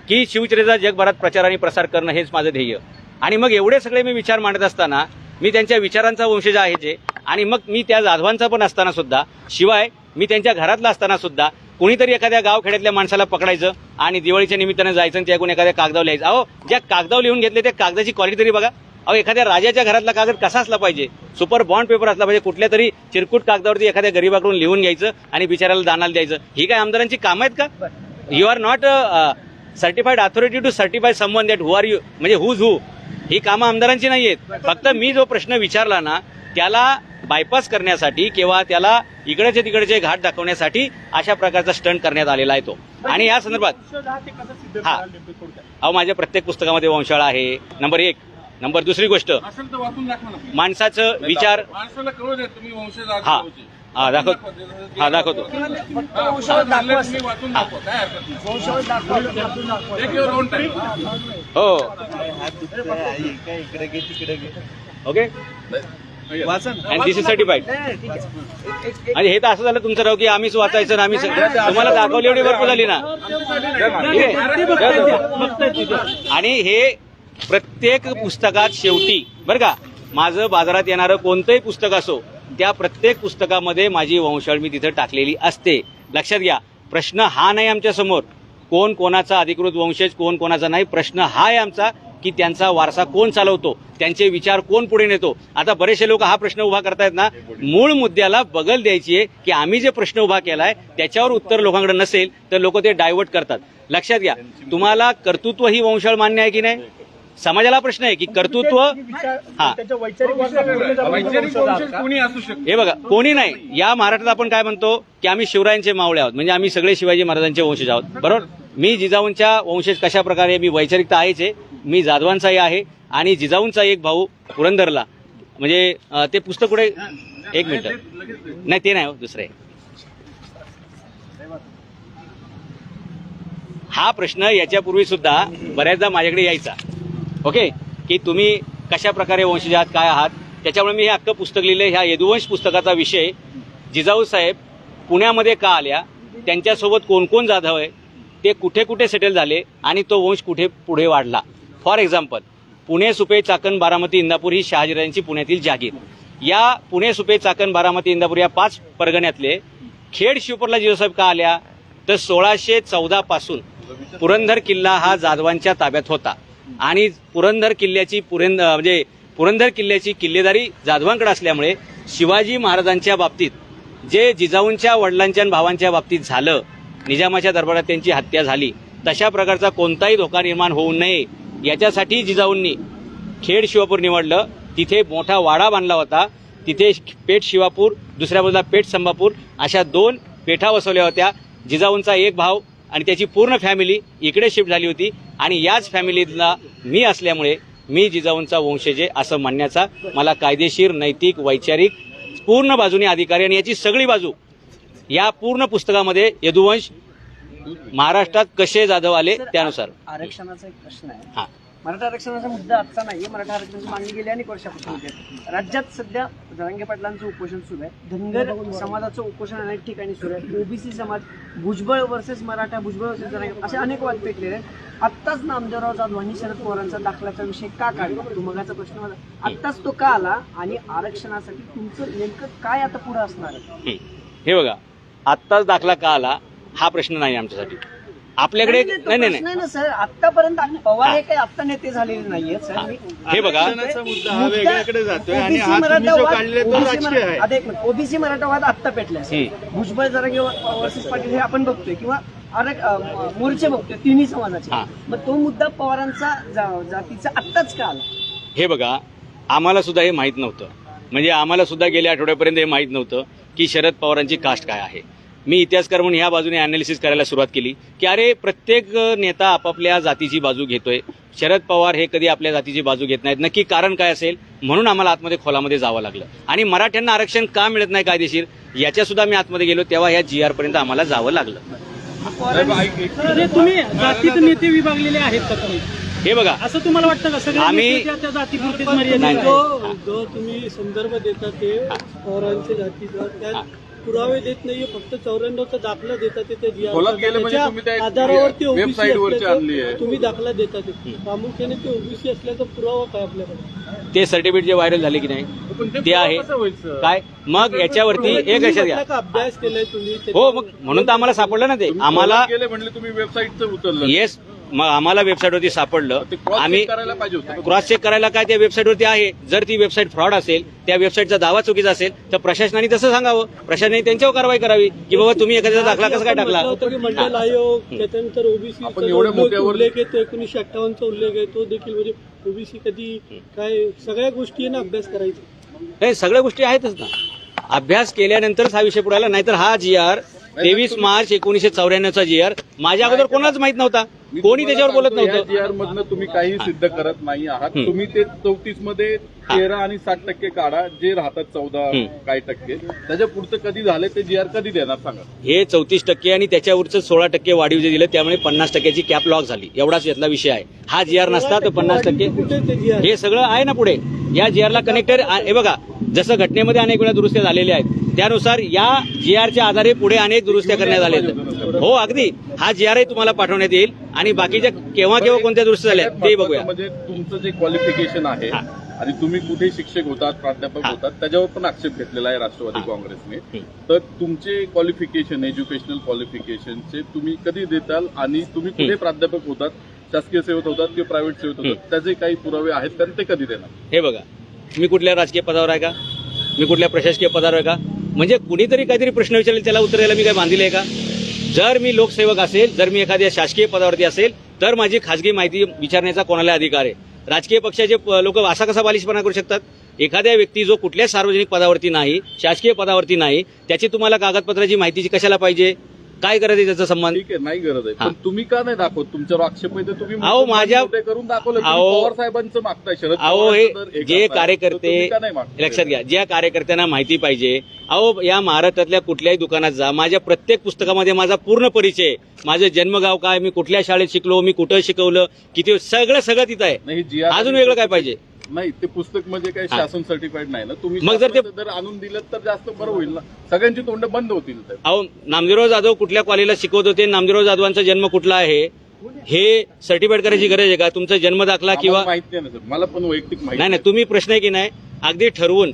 की शिवचरित्राचा जगभरात प्रचार आणि प्रसार करणं हेच माझं ध्येय. आणि मग एवढे सगळे मी विचार मांडत असताना मी त्यांच्या विचारांचा वंशज आहे जे, आणि मग मी त्या जाधवांचा पण असताना सुद्धा, शिवाय मी त्यांच्या घरातला असताना सुद्धा कोणीतरी एखाद्या गावखेड्यातल्या माणसाला पकडायचं आणि दिवाळीच्या निमित्तानं जायचं आणि त्याकडून एखाद्या कागदावर लिहायचं. अहो, ज्या कागदावर लिहून घेतले त्या कागदाची क्वालिटी तरी बघा. अहो, एखाद्या राजाच्या घरातला कागद कसा असला पाहिजे, सुपर बॉन्ड पेपर असला पाहिजे. कुठल्या तरी चिरकुट कागदावरती एखाद्या गरीबाकडून लिहून घ्यायचं आणि बिचाराला दानाला द्यायचं. ही काय आमदारांची कामं आहेत का? You are not certified authority to certify someone that who are you, म्हणजे हुज हु. ही कामं आमदारांची नाही आहेत. फक्त मी जो प्रश्न विचारला ना त्याला बायपास करण्यासाठी किंवा त्याला इकडचे तिकडचे घाट दाखवण्यासाठी अशा प्रकारचा स्टंट करण्यात आलेला आहे तो. आणि या संदर्भात हा अहो, माझ्या प्रत्येक पुस्तकामध्ये वंशाळा आहे, नंबर 1. नंबर दुसरी गोष्ट, असेल तर वाचून दाखवा ना. माणसाचं विचार माणसाला कळू द्या तुम्ही वंशज आहात हा गावचे. हा दाखवतो. हा दाखवतो. वंशज दाखवा, तुम्ही वाचून दाखवा, काय हरकत नाही. Take your own time. हो okay. And this is certified. आणि हे तर असं झालं तुमचं राव की आम्हीच वाचायचं आणि आम्ही तुम्हाला दाखवली एवढी भरपूर झाली ना. ठीक आहे. आणि हे प्रत्येक पुस्तकात शेवटी बरं का, माझं बाजारात येणारं कोणतंही पुस्तक असो त्या प्रत्येक पुस्तकामध्ये माझी वंशावळ मी तिथं टाकलेली असते. लक्षात घ्या, प्रश्न हा नाही आमच्या समोर कोण कोणाचा अधिकृत वंशज कोण कोणाचा नाही. प्रश्न हा आहे आमचा की त्यांचा वारसा कोण चालवतो, त्यांचे विचार कोण पुढे नेतो. आता बरेचसे लोक हा प्रश्न उभा करतायत ना, मूळ मुद्द्याला बगल द्यायची आहे की आम्ही जे प्रश्न उभा केलाय त्याच्यावर उत्तर लोकांकडे नसेल तर लोक ते डायव्हर्ट करतात. लक्षात घ्या, तुम्हाला कर्तृत्व ही वंशावळ मान्य आहे की नाही? समाजाला प्रश्न आहे की कर्तृत्व हा वैचारिक वंशज कोणी असू शकतो. हे बघा, कोणी नाही. या महाराष्ट्रात आपण काय म्हणतो की आम्ही शिवरायांचे मावळे आहोत, म्हणजे आम्ही सगळे शिवाजी महाराजांचे वंशज आहोत. बरोबर. मी जिजाऊंच्या वंशज कशा प्रकारे, मी वैचारिकता आहेच आहे, मी जाधवांचाही आहे आणि जिजाऊंचा एक भाऊ पुरंदरला, म्हणजे ते पुस्तक कुठे, एक मिनिट, नाही ते नाही, दुसरे. हा प्रश्न याच्यापूर्वी सुद्धा बऱ्याचदा माझ्याकडे यायचा. ओके, की तुम्ही कशा प्रकारे वंशज आहात, काय आहात. त्याच्यामुळे मी हे अख्खं पुस्तक लिहिलं. ह्या यदुवंश पुस्तकाचा विषय जिजाऊ साहेब पुण्यामध्ये का आल्या, त्यांच्यासोबत कोण कोण जाधव आहे, ते कुठे कुठे सेटल झाले आणि तो वंश कुठे पुढे वाढला. फॉर एक्झाम्पल, पुणे, सुपे, चाकण, बारामती, इंदापूर ही शहाजीराजांची पुण्यातील जागीर. या पुणे, सुपे, चाकण, बारामती, इंदापूर या 5 परगण्यातले खेड शिवपूरला जिजाऊसाहेब का आल्या, तर 1614 पासून पुरंदर किल्ला हा जाधवांच्या ताब्यात होता आणि पुरंदर किल्ल्याची किल्लेदारी जाधवांकडे असल्यामुळे शिवाजी महाराजांच्या बाबतीत जे जिजाऊंच्या वडिलांच्या आणि भावांच्या बाबतीत झालं, निजामाच्या दरबारात त्यांची हत्या झाली, तशा प्रकारचा कोणताही धोका निर्माण होऊ नये याच्यासाठी जिजाऊंनी खेड शिवापूर निवडलं. तिथे मोठा वाडा बांधला होता. तिथे पेठ शिवापूर, दुसऱ्या बाजूला पेठ संभापूर अशा 2 पेठा वसवल्या होत्या. जिजाऊंचा एक भाव आणि त्याची पूर्ण फॅमिली इकडे शिफ्ट झाली होती आणि याच फॅमिलीतला मी असल्यामुळे मी जिजाऊंचा वंशज आहे असं म्हणण्याचा मला कायदेशीर, नैतिक, वैचारिक पूर्ण बाजूने अधिकार आहे. आणि याची सगळी बाजू या पूर्ण पुस्तकामध्ये यदुवंश महाराष्ट्रात कसे जाधव आले त्यानुसार. आरक्षणाचा एक प्रश्न आहे. हा, मराठा आरक्षणाचा मुद्दा आजचा नाहीये. मराठा आरक्षणाची मागणी गेली अनेक वर्षापासून होते. राज्यात सध्या जरांगे पाटलांचं उपोषण सुरू आहे. धनगर समाजाचं उपोषण अनेक ठिकाणी सुरू आहे. ओबीसी समाज, भुजबळ वर्सेस मराठा, भुजबळ वर्सेस जरांगे, असे अनेक वाद पेटलेले आहेत. आत्ताच नामदेवराव जाधवांनी शरद पवारांचा दाखल्याचा विषय का काढला, तो मगाचा प्रश्न मला आत्ताच तो का आला आणि आरक्षणासाठी तुमचं नेमकं काय आता पुढे असणार आहे? हे बघा, आत्ताच दाखला का आला हा प्रश्न नाही आमच्यासाठी. आपल्याकडे नाही ना सर, आतापर्यंत पवार हे काही आत्ता नेते झालेले नाहीये सर. हे बघा, ओबीसी मराठावाद आत्ता पेटला. भुजबळ जरांगे वर्सेस पाटील हे आपण बघतोय किंवा मोर्चे बघतोय तिन्ही समाजाचे. मग तो मुद्दा पवारांचा जातीचा आत्ताच का आला? हे बघा, आम्हाला सुद्धा हे माहीत नव्हतं. म्हणजे आम्हाला सुद्धा गेल्या आठवड्यापर्यंत हे माहीत नव्हतं की शरद पवारांची कास्ट काय आहे. मी इतिहासकार म्हणून ह्या बाजूने अनालिसिस करायला सुरुवात केली की अरे प्रत्येक नेता आपापल्या जातीची बाजू घेतोय, शरद पवार हे कधी आपल्या जातीची बाजू घेत नाहीत. नक्की कारण काय असेल, म्हणून आम्हाला आतमध्ये खोलामध्ये जावं लागलं. आणि मराठ्यांना आरक्षण का मिळत नाही कायदेशीर याच्या सुद्धा मी आतमध्ये गेलो, तेव्हा ह्या GR पर्यंत आम्हाला जावं लागलं. तुम्ही जातीत नेते विभागलेले आहेत का तुम्ही? हे बघा, असं तुम्हाला वाटतं का सगळे आम्ही त्या जातीपुरतेच मर्यादित? जो तुम्ही संदर्भ देता ते पवारांच्या जातीचा पुरावे देत नाहीये, फक्त 94चा दाखला देतात ते जी खोलात गेले म्हणजे तुम्ही त्या आधारावरती ओबीसी वेबसाईट वरची आणली आहे. तुम्ही दाखला देतात प्रामुख्याने ते ओबीसी असल्याचा पुरावा काय आपल्याकडे? ते सर्टिफिकेट जे व्हायरल झाले की नाही पण ते आहे कसं होईल सर? काय मग याच्यावरती एक तुम्ही लक्षात घ्या. म्हटलं का अभ्यास केलाय तुम्ही हो मग म्हणून तर आम्हाला सापडलं ना ते आम्हाला खोलात गेले म्हणले तुम्ही वेबसाईटचं उचललं येस मग आम्हाला वेबसाईटवरती सापडलं ते क्रॉस आम्ही चेक करायला पाहिजे होतं. क्रॉस चेक करायला काय त्या वेबसाईटवरती आहे. जर ती वेबसाईट फ्रॉड असेल, त्या वेबसाईटचा दावा चुकीचा असेल तर प्रशासनाने तसं सांगावं, प्रशासनाने त्यांच्यावर कारवाई करावी की बाबा तुम्ही एखाद्याचा दाखला कसं काय टाकला. म्हटलं होतं की मंडल आयोग त्याच्यानंतर ओबीसी आपण एवढ्या मोठ्यावर- उल्लेख येतो 1958चा उल्लेख आहे तो देखील म्हणजे ओबीसी कधी काय सगळ्या गोष्टी आहे ना अभ्यास करायचा. हे सगळ्या गोष्टी आहेतच ना. अभ्यास केल्यानंतरच हा विषय पुढे आला, नाहीतर हा जी.आर. 23 मार्च 1994चा जी.आर. माझ्या अगोदर कोणालाच माहित नव्हता, कोणी त्याच्यावर बोलत नव्हतं. जीआर मधनं तुम्ही काही सिद्ध करत नाही आहात. तुम्ही ते 34 मध्ये 13 आणि 60% काढा, जे राहतात 14 काही टक्के. त्याच्या पुढचं कधी झाले ते जीआर कधी देणार सांगा. हे 34% आणि त्याच्यावरचं 16% वाढीव जे दिलं त्यामुळे 50%ची कॅप लॉक झाली. एवढाच यातला विषय आहे. हा जी.आर. नसता तर 50% कुठे ते जी आहे? हे सगळं आहे ना पुढे. या जी.आर.ला कनेक्टेड हे बघा, जसं घटनेमध्ये अनेक वेळा दुरुस्त्या झालेल्या आहेत त्यानुसार या जी.आर.च्या आधारे पुढे अनेक दुरुस्त्या करण्यात आल्या आहेत. हो अगदी, हा जी.आर.ही तुम्हाला पाठवण्यात येईल आणि बाकीच्या केव्हा केव्हा कोणत्या दुरुस्त्या झाल्या ते बघूया. म्हणजे तुमचं जे क्वालिफिकेशन आहे आणि तुम्ही कुठे शिक्षक होतात, प्राध्यापक होतात, त्याच्यावर पण आक्षेप घेतलेला आहे राष्ट्रवादी काँग्रेसने. तर तुमचे क्वालिफिकेशन, एज्युकेशनल क्वालिफिकेशनचे तुम्ही कधी देताल आणि तुम्ही कुठे प्राध्यापक होतात, शासकीय सेवेत होतात किंवा प्रायव्हेट सेवेत होतात, त्याचे काही पुरावे आहेत का ते कधी देणार. हे बघा, मी कुठल्या राजकीय पदावर आहे का, मी कुठल्या प्रशासकीय पदावर आहे का, म्हणजे कुणीतरी काहीतरी प्रश्न विचारले त्याला उत्तर द्यायला मी काय बांधील आहे का. जर मी लोकसेवक असेल, जर मी एखाद्या शासकीय पदावरती असेल तर माझी खासगी माहिती विचारण्याचा कोणाला अधिकार आहे. राजकीय पक्षाचे लोक असा कसा बालिशपणा करू शकतात. एखाद्या व्यक्ती जो कुठल्याच सार्वजनिक पदावरती नाही, शासकीय पदावरती नाही, त्याची तुम्हाला कागदपत्राची माहितीची कशाला पाहिजे, काय करायचं त्याचा संबंध. ठीक आहे, नाही गरज आहे, पण तुम्ही का नाही दाखवत. तुमच्यावर आक्षेप आहे तर तुम्ही अहो, माझ्या- मोठे करून दाखवलं. तुम्ही अहो, पवार साहेबांचं मागताय, शरद अहो पवारांचं जर हे एक जे असताय, तर कार्यकर्ते तुम्ही का नाही मागताय? लक्षात घ्या, ज्या कार्यकर्त्यांना माहिती पाहिजे. अहो या महाराष्ट्रातल्या कुठल्याही दुकानात जा, माझ्या प्रत्येक पुस्तकामध्ये माझा पूर्ण परिचय, माझं जन्मगाव काय, मी कुठल्या शाळेत शिकलो, मी कुठं शिकवलं, किती, सगळं तिथं आहे. नाही, GR अजून वेगळं काय पाहिजे. नाही, ते पुस्तक म्हणजे काही शासन सर्टिफाईड नाही ना. तुम्ही मग जर ते- शासनाचं जर आणून दिलं तर जास्त बरं होईल ना. सगळ्यांची तोंड बंद होतील तर. अहो नामदेवराव जाधव कुठल्या कॉलेजला शिकवत होते, नामदेवराव जाधवांचा जन्म कुठला आहे हे सर्टिफाईड करायची गरज आहे का. तुमचा जन्म दाखला किंवा आम्हाला माहित नाही ना सर, मला पण वैयक्तिक माहिती नाही नाही, तुम्ही प्रश्न आहे की नाही अगदी ठरवून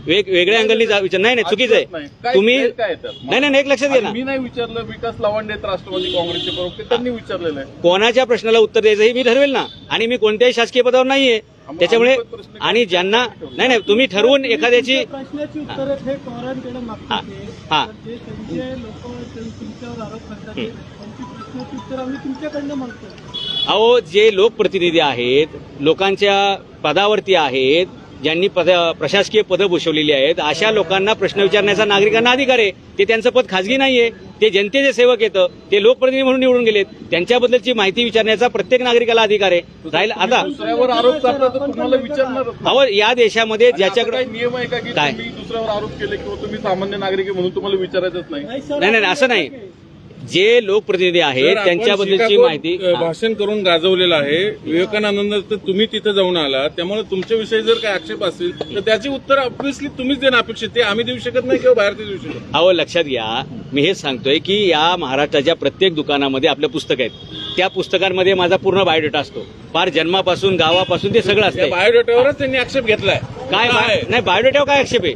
वेगळ्या अँगलनी विचार. नाही नाही, चुकीचं आहे. तुम्ही नाही नाही, एक लक्षात घ्या ना, मी नाही विचारलं. विकास लावंडे राष्ट्रवादी काँग्रेसचे प्रवक्ते, त्यांनी विचारलेलं आहे. कोणाच्या प्रश्नाला उत्तर द्यायचं हे मी ठरवेल ना. आणि मी कोणत्याही शासकीय पदावर नाहीये त्याच्यामुळे. आणि ज्यांना नाही नाही, तुम्ही ठरवून एखाद्याची प्रश्नाची उत्तर हे पवारांकडे मागतात हा. ते त्यांचे लोक तुमच्यावर आरोप करतात त्यांची प्रश्नाची उत्तर आम्ही तुमच्याकडनं मागतो. अहो जे लोकप्रतिनिधी आहेत, लोकांच्या पदावरती आहेत, ज्यांनी प्रशासकीय पदं भूषवलेली आहेत, अशा लोकांना प्रश्न विचारण्याचा नागरिकांना अधिकार आहे. ते त्यांचं पद खाजगी नाहीये, ते जनतेचे सेवक येतं, ते लोकप्रतिनिधी म्हणून निवडून गेलेत, त्यांच्याबद्दलची माहिती विचारण्याचा प्रत्येक नागरिकाला अधिकार आहे. राहील आता दुसऱ्यावर आरोप करता तर तुम्हाला विचारणार. अहो या देशामध्ये ज्याच्याकडे काही नियम आहे का की काय? तुम्ही दुसऱ्यावर आरोप केले किंवा तुम्ही सामान्य नागरिक आहे म्हणून तुम्हाला विचारायचंच नाही. नाही नाही, असं नाही. जे लोकप्रतिनिधी आहेत सर, आपण त्यांच्याबद्दलची शिकागोत, माहिती भाषण करून गाजवलेलं आहे. विवेकानंद तर तुम्ही तिथं जाऊन आला, त्यामुळे तुमच्याविषयी जर काही आक्षेप असतील तर त्याची उत्तर ऑब्व्हियसली तुम्हीच देणं अपेक्षित. ते आम्ही देऊ शकत नाही किंवा बाहेर ते देऊ शकत नाही. अहो लक्षात घ्या, मी हेच सांगतोय की या महाराष्ट्राच्या प्रत्येक दुकानामध्ये आपलं पुस्तक आहेत. त्या पुस्तकांमध्ये माझा पूर्ण बायोडेटा असतो, फार जन्मापासून गावापासून ते सगळं त्या असतं. बायोडेटावरच त्यांनी आक्षेप घेतलाय. काय नाही, बायोडेटावर काय आक्षेप आहे,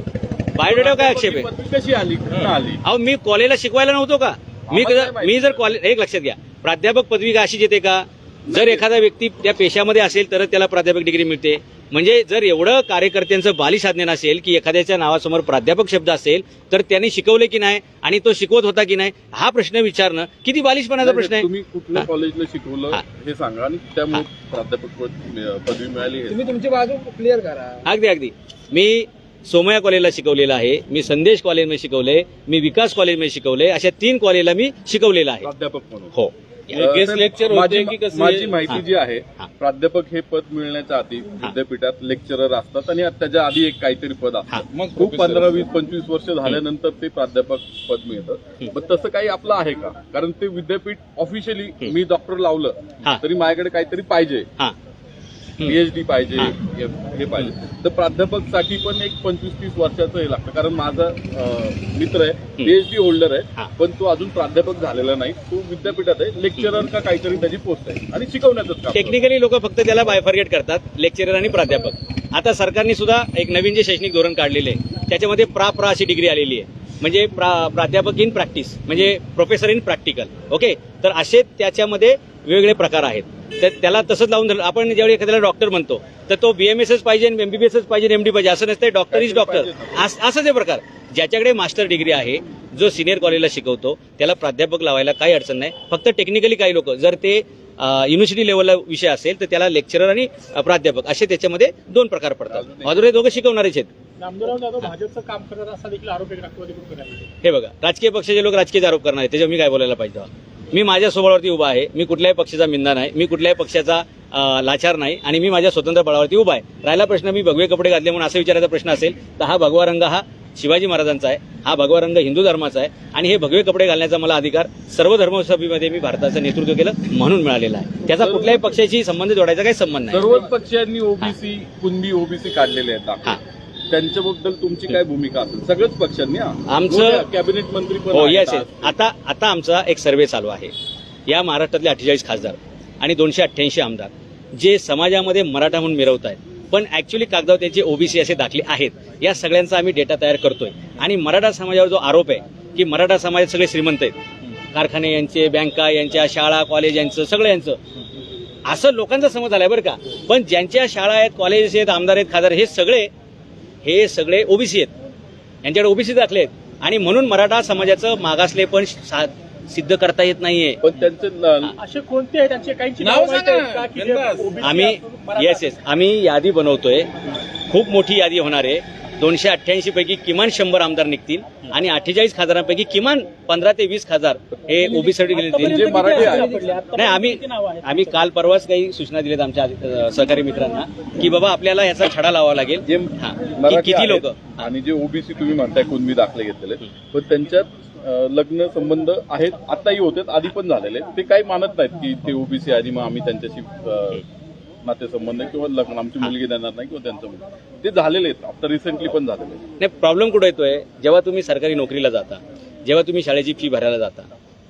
बायोडेटावर काय आक्षेप आहे. पदवी कशी आली, कुठून आली. अहो मी कॉलेजला शिकवायला नव्हतो का. मी जर कॉलेज, एक लक्षात घ्या, प्राध्यापक पदवी का अशीच येते का. जर एखादा व्यक्ती त्या पेशामध्ये असेल तर त्याला प्राध्यापक डिग्री मिळते. म्हणजे जर एवढं कार्यकर्त्यांचं बालिश नसेल की एखाद्याच्या नावासमोर प्राध्यापक शब्द असेल तर त्यांनी शिकवले की नाही आणि तो शिकवत होता की नाही, हा प्रश्न विचारणं किती बालिशपणाचा प्रश्न आहे. तुम्ही कुठल्या कॉलेजला शिकवलं हे सांगा आणि त्यामुळे प्राध्यापक पदवी मिळाली. तुम्ही तुमची बाजू क्लिअर करा. अगदी अगदी. मी सोमया कॉलेजला शिकवलेलं आहे, मी संदेश कॉलेजमध्ये शिकवले, मी विकास कॉलेजमध्ये शिकवले, अशा 3 कॉलेजला मी शिकवलेलं आहे. प्राध्यापक म्हणून. हो. गेस्ट लेक्चर होते की कसं? माझी माहिती जी आहे, हा. प्राध्यापक हे पद मिळण्याच्या आधी विद्यापीठात लेक्चरर असतात आणि त्याच्या आधी एक काहीतरी पद असतं. मग खूप 15, 20, 25 वर्ष झाल्यानंतर ते प्राध्यापक पद मिळतं. पण तसं काही आपलं आहे का. कारण ते विद्यापीठ ऑफिशियली मी डॉक्टर लावलं हा. तरी माझ्याकडे काहीतरी पाहिजे. हा पीएचडी पाहिजे, हे पाहिजे. तर प्राध्यापकसाठी पण एक 25-30 वर्षाचं हे लागतं. कारण माझा मित्र आहे, पीएचडी होल्डर आहे, पण तो अजून प्राध्यापक झालेला नाही. तो विद्यापीठात आहे, लेक्चरर का काहीतरी त्याची पोस्ट आहे आणि शिकवण्याचं काम. टेक्निकली लोक फक्त त्याला बायफर्गेट करतात, लेक्चरर आणि प्राध्यापक. आता सरकारने सुद्धा एक नवीन जे शैक्षणिक धोरण काढलेले आहे त्याच्यामध्ये प्रा अशी डिग्री आलेली आहे, म्हणजे प्राध्यापक इन प्रॅक्टिस, म्हणजे प्रोफेसर इन प्रॅक्टिकल. ओके, तर असे त्याच्यामध्ये वेगवेगळे प्रकार आहेत. तर त्याला तसंच लावून धरलं. आपण ज्यावेळी एखाद्याला डॉक्टर म्हणतो तर तो बीएमएसच पाहिजे, एमबीबीएसच पाहिजे, एमडी पाहिजे असं नसतं. डॉक्टर इज डॉक्टर असंच हे प्रकार. ज्याच्याकडे मास्टर डिग्री आहे, जो सिनियर कॉलेजला शिकवतो, त्याला प्राध्यापक लावायला काही अडचण नाही. फक्त टेक्निकली काही लोक, जर ते युनिव्हर्सिटी लेवलला विषय असेल तर त्याला लेक्चरर आणि प्राध्यापक असे त्याच्यामध्ये 2 प्रकार पडतात. अधुरे दोघं शिकवणारेच आहेत. नामदेवराव जाधव भाजपचं काम करत असा देखील आरोप आहे राष्ट्रवादी काँग्रेसमध्ये. हे बघा, राजकीय पक्षाचे लोक राजकीय आरोप करणार आहेत, त्याच्यावर मी काय बोलायला पाहिजे? मी माझ्या स्वबळावरती उभा आहे. मी कुठल्याही पक्षाचा मिंदा नाही, मी कुठल्याही पक्षाचा लाचार नाही, आणि मी माझ्या स्वतंत्र बळावरती उभा आहे. राहिला प्रश्न मी भगवे कपडे घातले म्हणून असं विचारायचा प्रश्न असेल तर हा भगवा रंग हा शिवाजी महाराजांचा आहे, हा भगवा रंग हिंदू धर्माचा आहे, आणि हे भगवे कपडे घालण्याचा मला अधिकार सर्व धर्मसभेमध्ये मी भारताचं नेतृत्व केलं म्हणून मिळालेला आहे. त्याचा कुठल्याही पक्षाशी संबंध जोडायचा काही संबंध नाही. सर्वच पक्षांनी ओबीसी, कुणबी ओबीसी काढलेले आहेत. त्यांच्याबद्दल तुमची काय भूमिका असेल? सगळ्याच पक्षांनी आमचं कॅबिनेट मंत्री पण हो, आहेत येस. आज. आता आमचा एक सर्व्हे चालू आहे. या महाराष्ट्रातले 48 खासदार आणि 288 आमदार जे समाजामध्ये मराठा म्हणून मिरवत आहेत, पण ऍक्च्युली कागदावर त्यांचे ओबीसी असे दाखले आहेत, या सगळ्यांचा आम्ही डेटा तयार करतोय. आणि मराठा समाजावर जो आरोप आहे की मराठा समाजात सगळे श्रीमंत आहेत, कारखाने यांचे, बँका यांच्या, शाळा कॉलेज यांचं, सगळं यांचं, असं लोकांचा समज आलाय बरं का. पण ज्यांच्या शाळा आहेत, कॉलेजेस आहेत, आमदार आहेत, खासदार, हे सगळे ओबीसी आहेत, यांच्याकडे ओबीसी दाखले आहेत, आणि म्हणून मराठा समाजाचं मागासले पण सिद्ध करता येत नाहीये. पण त्यांचे असे कोणते आहेत त्यांचे काही नाव सांगा ना, बिनधास्त. आम्ही यादी बनवतोय. खूप मोठी यादी होणार आहे. 288 पैकी किमान 100 आमदार निघतील आणि 48 खासदारांपैकी किमान 15 ते 20 खासदार हे ओबीसीसाठी गेले. जे मराठी नाही, आम्ही काल परवाच काही सूचना दिल्यात आमच्या सहकारी मित्रांना की बाबा आपल्याला याचा छडा लावावा लागेल. जे मराठी किती लोक आणि जे ओबीसी तुम्ही म्हणताय कुणबी दाखले घेतलेले, पण त्यांच्यात लग्न संबंध आहेत, आताही होते, आधी पण झालेले. ते काही मानत नाहीत की ते ओबीसी आणि मग आम्ही त्यांच्याशी नातेसंबंध किंवा लग्न, आमची मुलगी देणार नाही किंवा त्यांचं मुलगी, ते झालेले आहेत. आता रिसेंटली पण झालेले आहेत. नाही, प्रॉब्लेम कुठे येतोय? जेव्हा तुम्ही सरकारी नोकरीला जाता, जेव्हा तुम्ही शाळेची फी भरायला जाता,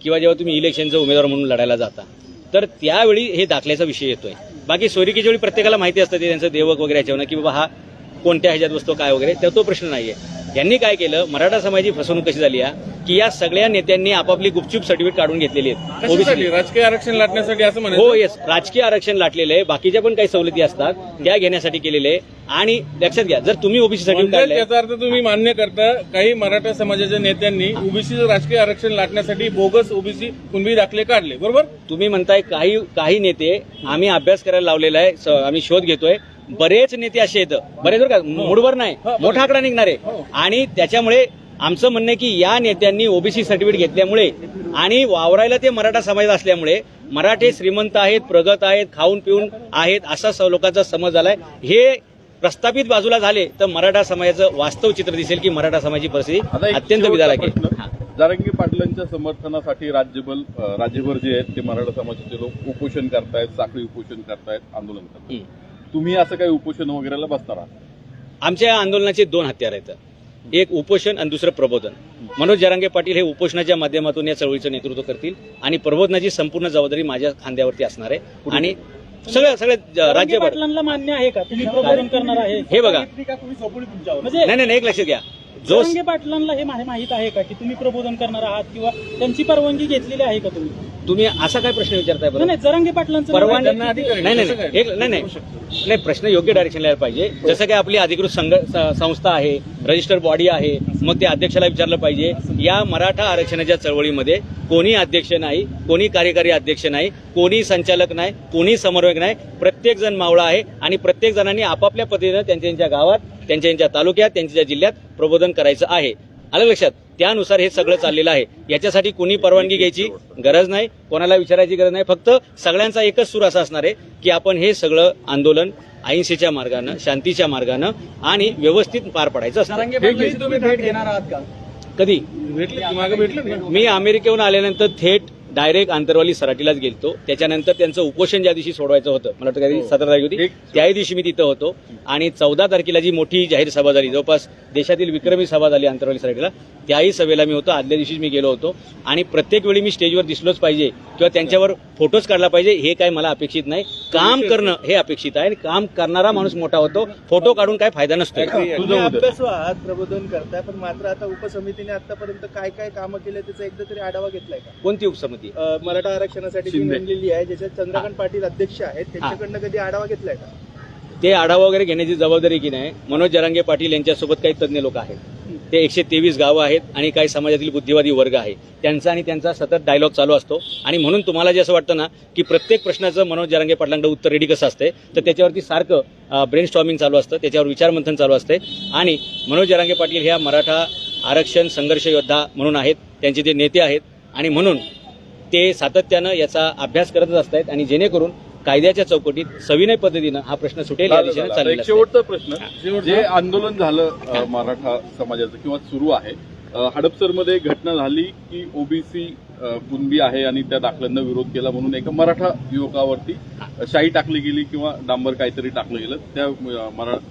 किंवा जेव्हा तुम्ही इलेक्शनचा उमेदवार म्हणून लढायला जाता, तर त्यावेळी हे दाखल्याचा विषय येतोय. बाकी सोयरिकीच्या वेळी प्रत्येकाला माहिती असतं ते त्यांचं देवक वगैरे याच्यावर की बाबा हा कोणत्या ह्याच्यात बसतो काय वगैरे, तर तो प्रश्न नाहीये. यांनी काय केलं, मराठा समाजाची फसवणूक कशी झाली की या सगळ्या नेत्यांनी आपापली गुपचूप सर्टिफिकेट काढून घेतलेली आहेत. कशासाठी? राजकीय आरक्षण लाटण्यासाठी असं म्हणायचं? हो, येस, राजकीय आरक्षण लाटलेलं आहे. बाकीच्या पण काही सवलती असतात त्या घेण्यासाठी केलेले आहे. आणि लक्षात घ्या, जर तुम्ही ओबीसी सर्टिफिकेट म्हणजे काढलंय, त्याचा अर्थ तुम्ही मान्य करता काही मराठा समाजाच्या नेत्यांनी ओबीसीचं राजकीय आरक्षण लाटण्यासाठी बोगस ओबीसी कुणबी दाखले काढले, बरोबर? तुम्ही म्हणताय काही नेते आम्ही अभ्यास करायला लावलेला आहे, आम्ही शोध घेतोय. बरेच नेते असे आहेत, बरेच बरं का, मूडवर नाही, मोठा आकडा निघणार आहे. आणि त्याच्यामुळे आमचं म्हणणं आहे की या नेत्यांनी ओबीसी सर्टिफिकेट घेतल्यामुळे आणि वावरायला ते मराठा समाजात असल्यामुळे मराठे श्रीमंत आहेत, प्रगत आहेत, खाऊन पिऊन आहेत असा लोकांचा समज झालाय. हे प्रस्थापित बाजूला झाले तर मराठा समाजाचं वास्तव चित्र दिसेल की मराठा समाजाची परिस्थिती अत्यंत बिदारक आहे. जरांगे पाटलांच्या समर्थनासाठी राज्यभर जे आहेत ते मराठा समाजाचे लोक उपोषण करतायत, साखळी उपोषण करतायत, आंदोलन करतायत. तुम्ही असं काही उपोषण वगैरेला बसणार आहात? आमच्या आंदोलनाचे 2 हत्यार आहेत, एक उपोषण आणि दुसरं प्रबोधन. मनोज जरांगे पाटील हे उपोषणाच्या माध्यमातून या चळवळीचं नेतृत्व करतील आणि प्रबोधनाची संपूर्ण जबाबदारी माझ्या खांद्यावरती असणार आहे. आणि सगळ्या राज्यभर पाटलांना मान्य आहे का तुम्ही प्रबोधन करणार आहे? हे बघा, म्हणजे नाही, एक लक्षात घ्या, जरांगे पाटलांला हे माहित आहे का की तुम्ही प्रबोधन करणार आहात किंवा त्यांची परवानगी घेतलेली आहे का तुम्ही असा काय प्रश्न विचारताय? बरं, नाही, जरांगे पाटलांचं परवानगी नाही, प्रश्न योग्य डायरेक्शनला यायला पाहिजे. जसं काय आपली अधिकृत संस्था आहे, रजिस्टर बॉडी आहे, मग ते अध्यक्षाला विचारलं पाहिजे. या मराठा आरक्षणाच्या चळवळीमध्ये कोणी अध्यक्ष नाही, कोणी कार्यकारी अध्यक्ष नाही, कोणी संचालक नाही, कोणी समन्वयक नाही. प्रत्येक जण मावळा आहे आणि प्रत्येक जणांनी आपापल्या पद्धतीनं त्यांच्या गावात, त्यांच्या तालुक्यात, त्यांच्या जिल्ह्यात प्रबोधन करायचं आहे. आलं लक्षात? त्यानुसार हे सगळं चाललेलं आहे. याच्यासाठी कोणी परवानगी घ्यायची गरज नाही, कोणाला विचारायची गरज नाही. फक्त सगळ्यांचा एकच सूर असा असणार आहे की आपण हे सगळं आंदोलन अहिंसेच्या मार्गानं, शांतीच्या मार्गानं आणि व्यवस्थित पार पडायचं असतं. तुम्ही भेट घेणार आहात का? कधी? भेटले मागे भेटले ना? मी अमेरिकेहून आल्यानंतर थेट डायरेक्ट आंतरवाली सराटीलाच गेलतो. त्याच्यानंतर त्यांचं उपोषण ज्या दिवशी सोडवायचं होतं, मला वाटतं काही 17 तारीख होती, त्याही दिवशी मी तिथं होतो. आणि 14 तारखेला जी मोठी जाहीर सभा झाली, जवळपास देशातील विक्रमी सभा झाली आंतरवाली सराटीला, त्याही सभेला मी होतो. आदल्या दिवशीच मी गेलो होतो. आणि प्रत्येक वेळी मी स्टेजवर दिसलोच पाहिजे किंवा त्यांच्यावर फोटोज काढला पाहिजे हे काय मला अपेक्षित नाही. काम करणं हे अपेक्षित आहे. आणि काम करणारा माणूस मोठा होतो. फोटो काढून काय फायदा नसतो. तुम्ही अभ्यासू आहात, प्रबोधन करताय, पण मात्र आता उपसमितीने आतापर्यंत काय काय कामं केले त्याचा एकदा तरी आढावा घेतलाय का? कोणती उपसमिती? मराठा आरक्षणासाठी जी नेमलेली आहे, ज्याच्यात चंद्रकांत पाटील अध्यक्ष आहेत, त्यांच्याकडनं कधी आढावा घेतलाय का? ते आढावा वगैरे घेण्याची जबाबदारी की नाही मनोज जरांगे पाटील यांच्यासोबत काही तज्ज्ञ लोक आहेत. ते 123 गावं आहेत आणि काही समाजातील बुद्धिवादी वर्ग आहे. त्यांचा आणि त्यांचा सतत डायलॉग चालू असतो. आणि म्हणून तुम्हाला जे असं वाटतं ना की प्रत्येक प्रश्नाचं मनोज जरांगे पाटलांकडे उत्तर रेडी कसं असते, तर त्याच्यावरती सारखं ब्रेन स्टॉर्मिंग चालू असतं, त्याच्यावर विचारमंथन चालू असते. आणि मनोज जरांगे पाटील ह्या मराठा आरक्षण संघर्ष योद्धा म्हणून आहेत, त्यांचे ते नेते आहेत. आणि म्हणून ते सातत्यानं याचा अभ्यास करतच असतात. आणि जेणेकरून कायद्याच्या चौकटीत सविनय पद्धतीनं हा प्रश्न सुटेल या दिशेने चाललेला एक शेवटचा प्रश्न, जे आंदोलन झालं मराठा समाजाचं किंवा सुरू आहे, हडपसरमध्ये घटना झाली की ओबीसी कुणबी आहे आणि त्या दाखल्यांना विरोध केला म्हणून एका मराठा युवकावरती शाई टाकली गेली किंवा डांबर काहीतरी टाकलं गेलं. त्या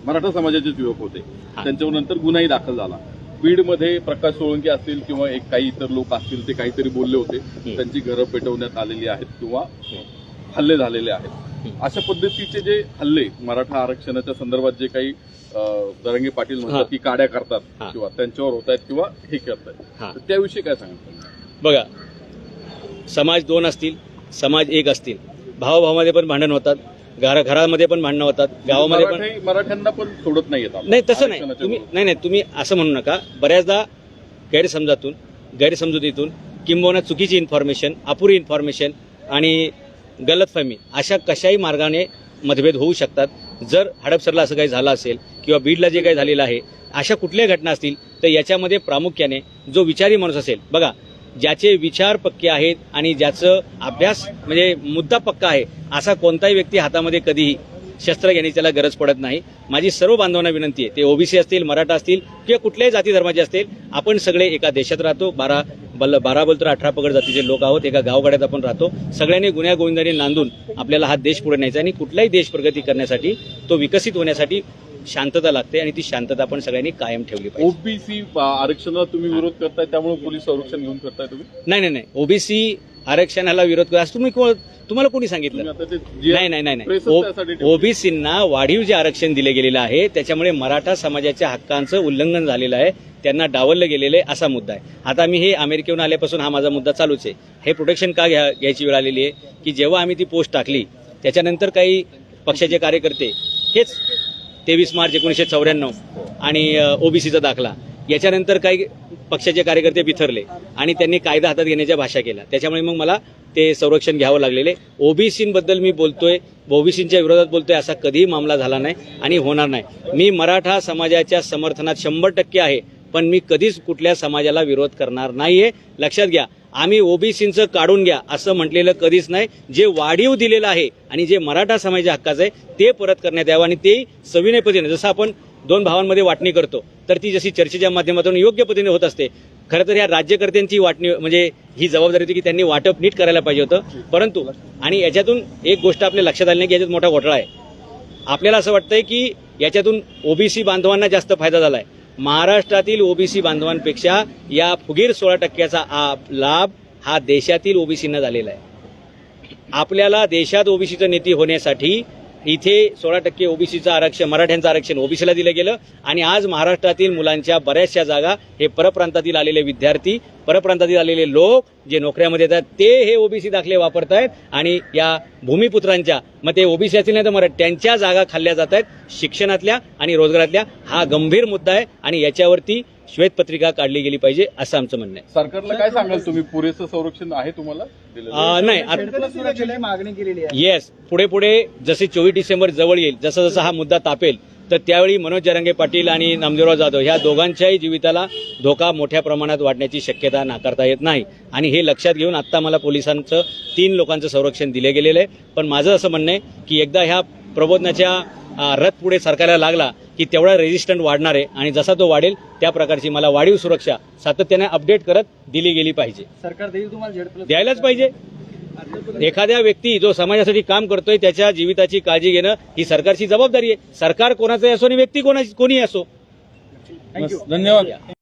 मराठा समाजाचेच युवक होते. त्यांच्यावर नंतर गुन्हाही दाखल झाला. बीडमध्ये प्रकाश सोळंकी असतील किंवा काही इतर लोक असतील, ते काहीतरी बोलले होते, त्यांची घरं पेटवण्यात आलेली आहेत किंवा हल्ले झालेले आहेत. अशा पद्धतीचे जे हल्ले मराठा आरक्षणाच्या संदर्भात जे काही जरांगे पाटील म्हणतात की काड्या करतात किंवा त्यांच्यावर होत आहेत किंवा हे करतायत, तर त्याविषयी काय सांगतात? बघा, समाज दोन असतील, समाज एक असतील, भावाभावामध्ये पण भांडण होतात, घरामध्ये पण भांडणं होतात, गावामध्ये पण. मराठ्यांना पण सोडत नाही येतात. नाही, तसं नाही. तुम्ही असं म्हणू नका. बऱ्याचदा गैरसमजुतीतून किंबहुना चुकीची इन्फॉर्मेशन, अपुरी इन्फॉर्मेशन आणि गलतफहमी अशा कशाही मार्गाने मतभेद होऊ शकतात. जर हडपसरला असं काही झालं असेल किंवा बीडला जे काही झालेलं आहे, अशा कुठल्याही घटना असतील, तर याच्यामध्ये प्रामुख्याने जो विचारी माणूस असेल, बघा, ज्याचे विचार पक्के आहेत आणि ज्याचं अभ्यास म्हणजे मुद्दा पक्का आहे, असा कोणताही व्यक्ती हातामध्ये कधीही शस्त्र घेण्याची त्याला गरज पडत नाही. माझी सर्व बांधवांना विनंती आहे, ते ओबीसी असतील, मराठा असतील किंवा कुठल्याही जाती धर्माचे असतील, आपण सगळे एका देशात राहतो. 12 बोलतर 18 पगड जातीचे लोक आहोत. एका गावगाड्यात आपण राहतो. सगळ्यांनी गुण्यागोविंदाने नांदून आपल्याला हा देश पुढे न्यायचा. आणि कुठलाही देश प्रगती करण्यासाठी, तो विकसित होण्यासाठी शांतता लागते आणि ती शांतता आपण सगळ्यांनी कायम ठेवली पाहिजे. ओबीसी आरक्षणाला तुम्ही विरोध करताय, त्यामुळे पोलीस संरक्षण घेऊन करताय तुम्ही? नाही. ओबीसी आरक्षणाला विरोध करा असं तुम्हाला कोणी सांगितलं? नाही. ओबीसींना वाढीव जे आरक्षण दिले गेलेलं आहे, त्याच्यामुळे मराठा समाजाच्या हक्कांचं उल्लंघन झालेलं आहे, त्यांना डावललं गेलेलं आहे, असा मुद्दा आहे. आता मी हे अमेरिकेहून आल्यापासून हा माझा मुद्दा चालूच आहे. हे प्रोटेक्शन का घ्यायची वेळ आलेली आहे की जेव्हा आम्ही ती पोस्ट टाकली, त्याच्यानंतर काही पक्षाचे कार्यकर्ते हेच 23 मार्च 1994 आणि ओबीसीचा दाखला, याच्यानंतर काही पक्षाचे कार्यकर्ते बिथरले आणि त्यांनी कायदा हातात घेण्याच्या भाषा केल्या. त्याच्यामुळे मग मला ते संरक्षण घ्यावं लागलेले. ओबीसींबद्दल मी बोलतोय, ओबीसींच्या विरोधात बोलतोय, असा कधीही मामला झाला नाही आणि होणार नाही. मी मराठा समाजाच्या समर्थनात 100% आहे, पण मी कधीच कुठल्या समाजाला विरोध करणार नाहीये. लक्षात घ्या, आम्ही ओबीसींचं काढून घ्या असं म्हटलेलं कधीच नाही. जे वाढीव दिलेलं आहे आणि जे मराठा समाजाच्या हक्काचं आहे ते परत करण्यात यावं. आणि ते सविनय पद्धतीने, जसं आपण 2 भावांमध्ये वाटणी करतो, तर ती जशी चर्चेच्या माध्यमातून योग्य पद्धतीने होत असते. खरं तर या राज्यकर्त्यांची वाटणी म्हणजे ही जबाबदारी होती की त्यांनी वाटप नीट करायला पाहिजे होतं. परंतु आणि याच्यातून एक गोष्ट आपल्या लक्षात आली नाही की याच्यात मोठा घोटाळा आहे. आपल्याला असं वाटतंय की याच्यातून ओबीसी बांधवांना जास्त फायदा झालाय. महाराष्ट्रातील ओबीसी बांधवांपेक्षा या फुगीर 16% लाभ हा देशातील ओबीसींना झालेला आहे. आपल्याला देशात ओबीसीचं नीती होण्यासाठी इथे 16% ओबीसीचं आरक्षण, मराठ्यांचं आरक्षण ओबीसीला दिलं गेलं. आणि आज महाराष्ट्रातील मुलांच्या बऱ्याचशा जागा हे परप्रांतातील आलेले विद्यार्थी, परप्रांतातील आलेले लोक जे नोकऱ्यामध्ये येतात, ते हे ओबीसी दाखले वापरतायत. आणि या भूमिपुत्रांच्या, मग ते ओबीसी असतील नाही तर मराठी, त्यांच्या जागा खाल्ल्या जात आहेत शिक्षणातल्या आणि रोजगारातल्या. हा गंभीर मुद्दा आहे आणि याच्यावरती श्वेतपत्रिका काढली गेली पाहिजे असं आमचं म्हणणं आहे. सरकारला काय सांगाल तुम्ही? पुरेसं संरक्षण आहे तुम्हाला? नाही, मागणी केलेली आहे. येस, पुढे जसे 24 डिसेंबर जवळ येईल, जसं जसं हा मुद्दा तापेल, तर त्यावेळी मनोज जरांगे पाटील आणि नामदेवराव जाधव ह्या दोघांच्याही जीविताला धोका मोठ्या प्रमाणात वाढण्याची शक्यता नाकारता येत नाही. आणि हे लक्षात घेऊन आत्ता मला पोलिसांचं 3 लोकांचं संरक्षण दिले गेलेलं आहे. पण माझं असं म्हणणं आहे की एकदा ह्या प्रबोधनाच्या रथ पुढे सरकायला लागला की तेवढा रेजिस्टंट वाढणार आहे आणि जसा तो वाढेल त्या प्रकारची मला वाढीव सुरक्षा सातत्याने अपडेट करत दिली गेली पाहिजे. सरकार देईल तुम्हाला Z+? द्यायलाच पाहिजे. एखाद्या व्यक्ती जो समाजासाठी काम करतोय त्याच्या जीविताची काळजी घेणं ही सरकारची जबाबदारी आहे. सरकार कोणाचंही असो आणि व्यक्ती कोणी असो. धन्यवाद.